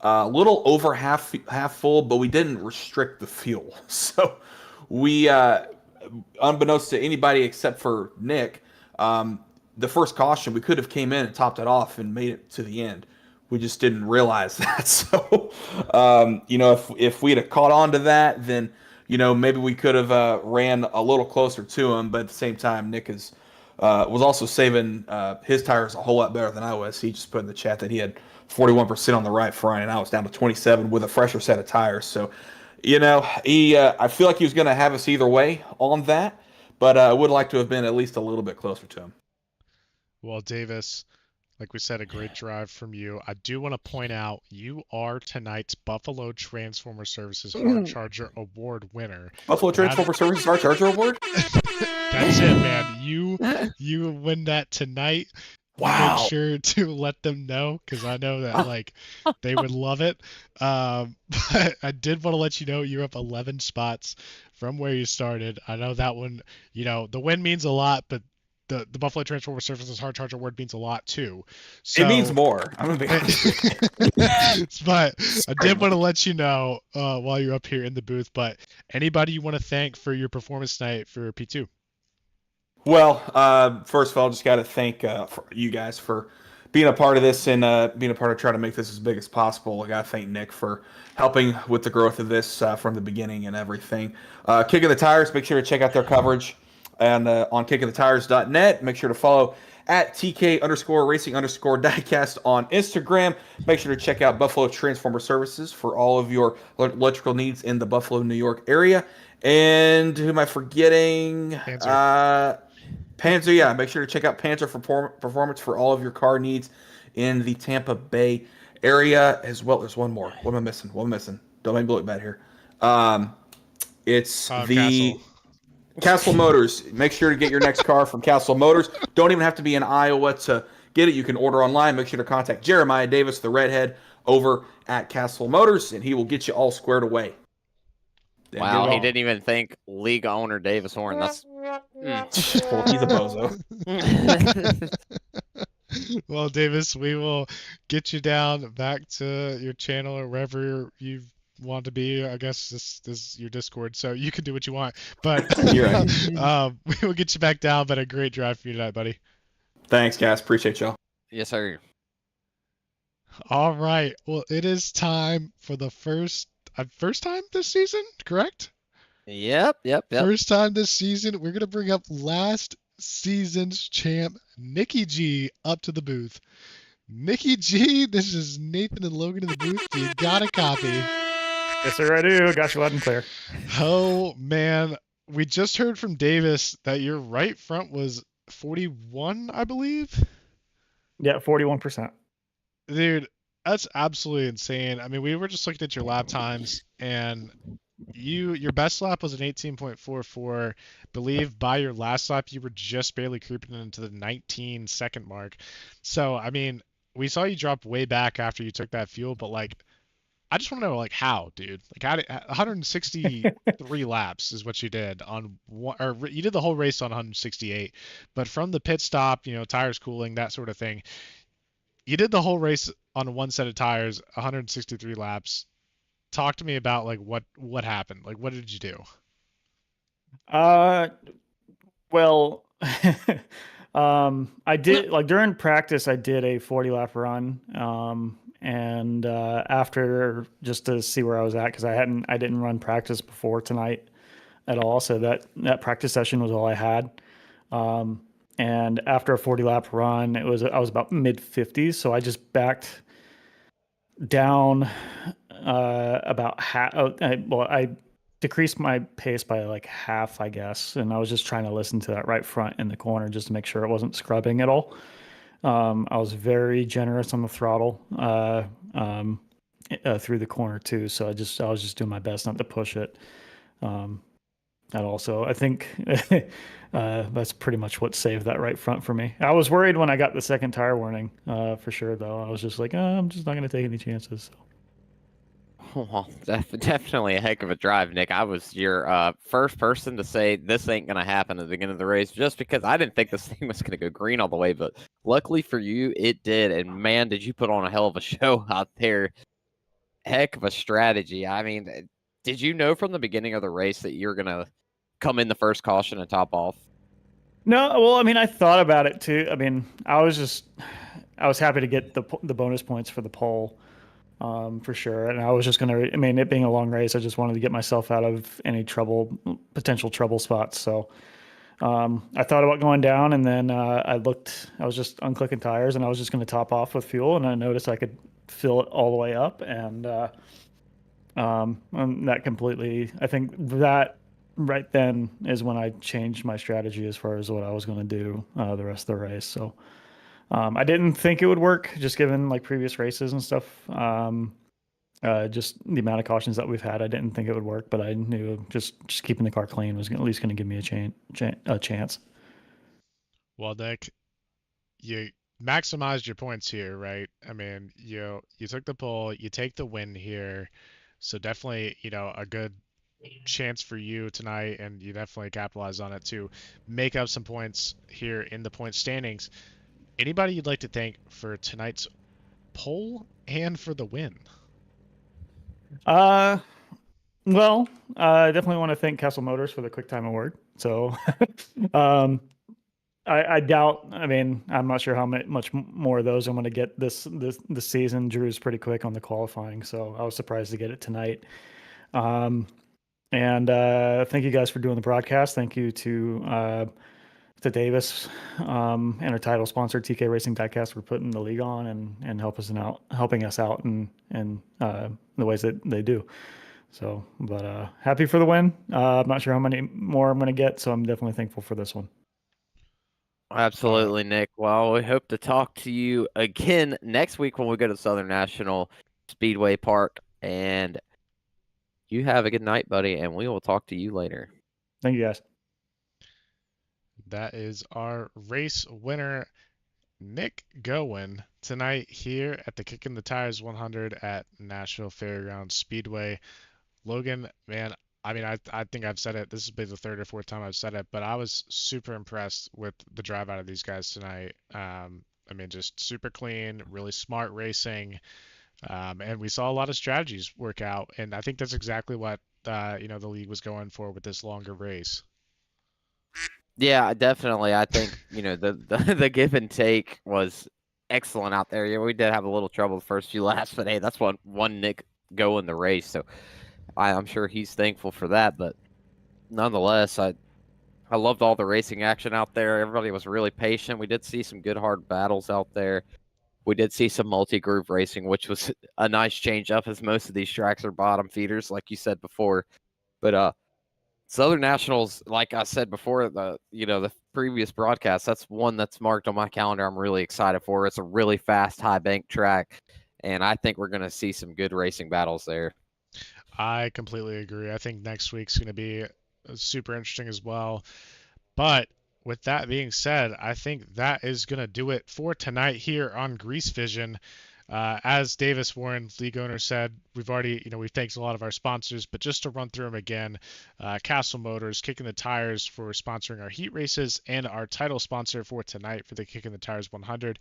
a little over half full, but we didn't restrict the fuel. So we, unbeknownst to anybody except for Nick, the first caution we could have came in and topped it off and made it to the end. We just didn't realize that. So, if we'd have caught on to that, then maybe we could have ran a little closer to him. But at the same time, Nick was also saving his tires a whole lot better than I was. He just put in the chat that he had 41% on the right front, and I was down to 27 with a fresher set of tires. So, I feel like he was going to have us either way on that, but I would like to have been at least a little bit closer to him. Well, Davis, like we said, a great drive from you. I do want to point out you are tonight's Buffalo Transformer Services Hard Charger Award winner. Buffalo Transformer Services Hard Charger Award? That's it, man. You win that tonight. Wow. Make sure to let them know, because I know that they would love it. But I did want to let you know you're up 11 spots from where you started. I know that one, the win means a lot, but the Buffalo Transformer Services Hard Charger Award means a lot too. So, it means more. I'm gonna be honest. But I did want to let you know while you're up here in the booth. But anybody you want to thank for your performance tonight for P2? Well, first of all, just got to thank for you guys for being a part of this and being a part of trying to make this as big as possible. I got to thank Nick for helping with the growth of this from the beginning and everything. Kickin the Tires, make sure to check out their coverage and on kickinthetires.net. Make sure to follow at TK_racing_diecast on Instagram. Make sure to check out Buffalo Transformer Services for all of your electrical needs in the Buffalo, New York area. And who am I forgetting? Panzer, yeah. Make sure to check out Panzer Performance for all of your car needs in the Tampa Bay area as well. There's one more. What am I missing? Don't make me look bad here. It's the Castle Motors. Make sure to get your next car from Castle Motors. Don't even have to be in Iowa to get it. You can order online. Make sure to contact Jeremiah Davis, the redhead, over at Castle Motors, and he will get you all squared away. Wow, he didn't even thank league owner Davis Horn. That's well, he's a bozo. Well, Davis, we will get you down back to your channel or wherever you want to be. I guess this is your Discord, so you can do what you want. But You're right. We will get you back down. But a great drive for you tonight, buddy. Thanks, guys. Appreciate y'all. Yes, sir. All right. Well, it is time for the first time this season, correct? Yep. First time this season. We're going to bring up last season's champ, Nikki G, up to the booth. Nikki G, this is Nathan and Logan in the booth. You got a copy. Yes, sir, I do. Got you loud and clear. Oh, man. We just heard from Davis that your right front was 41, I believe. Yeah, 41%. Dude, that's absolutely insane. I mean, we were just looking at your lap times, and your best lap was an 18.44. Believe by your last lap you were just barely creeping into the 19-second mark. So, I mean, we saw you drop way back after you took that fuel, but like I just want to know like how, dude. Like how did 163 laps is what you did on one, or you did the whole race on 168, but from the pit stop, tires cooling, that sort of thing. You did the whole race on one set of tires, 163 laps. Talk to me about like what happened. Like what did you do? Uh, well, I did like during practice, I did a 40 lap run. And after just to see where I was at, because I didn't run practice before tonight at all. So that practice session was all I had. And after a 40 lap run, I was about mid 50s. So I just backed down about half. I decreased my pace by like half, I guess. And I was just trying to listen to that right front in the corner just to make sure it wasn't scrubbing at all. I was very generous on the throttle through the corner too. So I was just doing my best not to push it at all. So I think that's pretty much what saved that right front for me. I was worried when I got the second tire warning for sure, though. I was just like, I'm just not going to take any chances. So. Well, definitely a heck of a drive, Nick. I was your first person to say this ain't going to happen at the beginning of the race just because I didn't think this thing was going to go green all the way. But luckily for you, it did. And man, did you put on a hell of a show out there. Heck of a strategy. I mean, did you know from the beginning of the race that you're going to come in the first caution and top off? No, well, I mean, I thought about it too. I mean, I was happy to get the bonus points for the pole. For sure. And I was just I mean, it being a long race, I just wanted to get myself out of any potential trouble spots. So I thought about going down, and then I was just unclicking tires, and I was just going to top off with fuel, and I noticed I could fill it all the way up. And that completely, I think that right then is when I changed my strategy as far as what I was going to do the rest of the race. So. I didn't think it would work, just given like previous races and stuff. Just the amount of cautions that we've had, I didn't think it would work, but I knew just keeping the car clean was at least going to give me a chance. Well, Nick, you maximized your points here, right? I mean, you took the pole, you take the win here, so definitely, a good chance for you tonight, and you definitely capitalized on it to make up some points here in the point standings. Anybody you'd like to thank for tonight's pole and for the win? Well, I definitely want to thank Castle Motors for the Quick Time Award. So, I doubt. I mean, I'm not sure how much more of those I'm going to get this season. Drew's pretty quick on the qualifying, so I was surprised to get it tonight. And thank you guys for doing the broadcast. Thank you to Davis and our title sponsor TK Racing Diecast for putting the league on and helping us out in the ways that they do. So, but happy for the win. I'm not sure how many more I'm going to get, so I'm definitely thankful for this one. Absolutely, Nick. Well, we hope to talk to you again next week when we go to Southern National Speedway Park. And you have a good night, buddy, and we will talk to you later. Thank you, guys. That is our race winner, Nick Gowen, tonight here at the Kickin' the Tires 100 at Nashville Fairgrounds Speedway. Logan, man, I mean, I think I've said it. This has been the third or fourth time I've said it, but I was super impressed with the drive out of these guys tonight. I mean, just super clean, really smart racing, and we saw a lot of strategies work out. And I think that's exactly what the league was going for with this longer race. Yeah, definitely. I think the give and take was excellent out there. Yeah, we did have a little trouble the first few laps, but hey, that's what won Nick go in the race. So I'm sure he's thankful for that. But nonetheless, I loved all the racing action out there. Everybody was really patient. We did see some good hard battles out there. We did see some multi-groove racing, which was a nice change up, as most of these tracks are bottom feeders, like you said before. But Southern Nationals, like I said before, the previous broadcasts, that's one that's marked on my calendar. I'm really excited for. It's a really fast, high bank track, and I think we're going to see some good racing battles there. I completely agree. I think next week's going to be super interesting as well. But with that being said, I think that is going to do it for tonight here on Grease Vision. As Davis Warren, league owner, said, we've thanked a lot of our sponsors, but just to run through them again, Castle Motors, Kickin the Tires for sponsoring our heat races, and our title sponsor for tonight for the Kickin the Tires 100,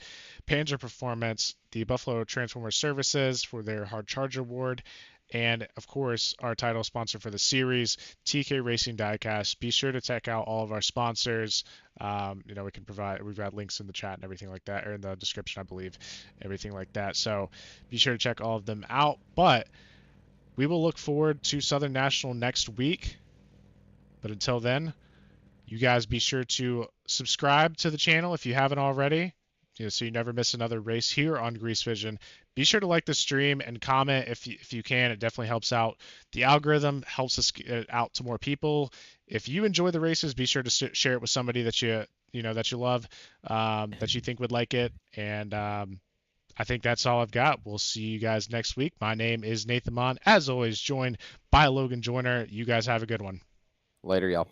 Panzer Performance, the Buffalo Transformer Services for their Hard Charger Award, and of course, our title sponsor for the series, TK Racing Diecasts. Be sure to check out all of our sponsors. We've got links in the chat and everything like that, or in the description, I believe, everything like that. So be sure to check all of them out. But we will look forward to Southern National next week. But until then, you guys be sure to subscribe to the channel if you haven't already, so you never miss another race here on Grease Vision. Be sure to like the stream and comment if you can. It definitely helps out the algorithm, helps us get it out to more people. If you enjoy the races, be sure to share it with somebody that you love, that you think would like it. And I think that's all I've got. We'll see you guys next week. My name is Nathan Mon, as always, joined by Logan Joyner. You guys have a good one. Later, y'all.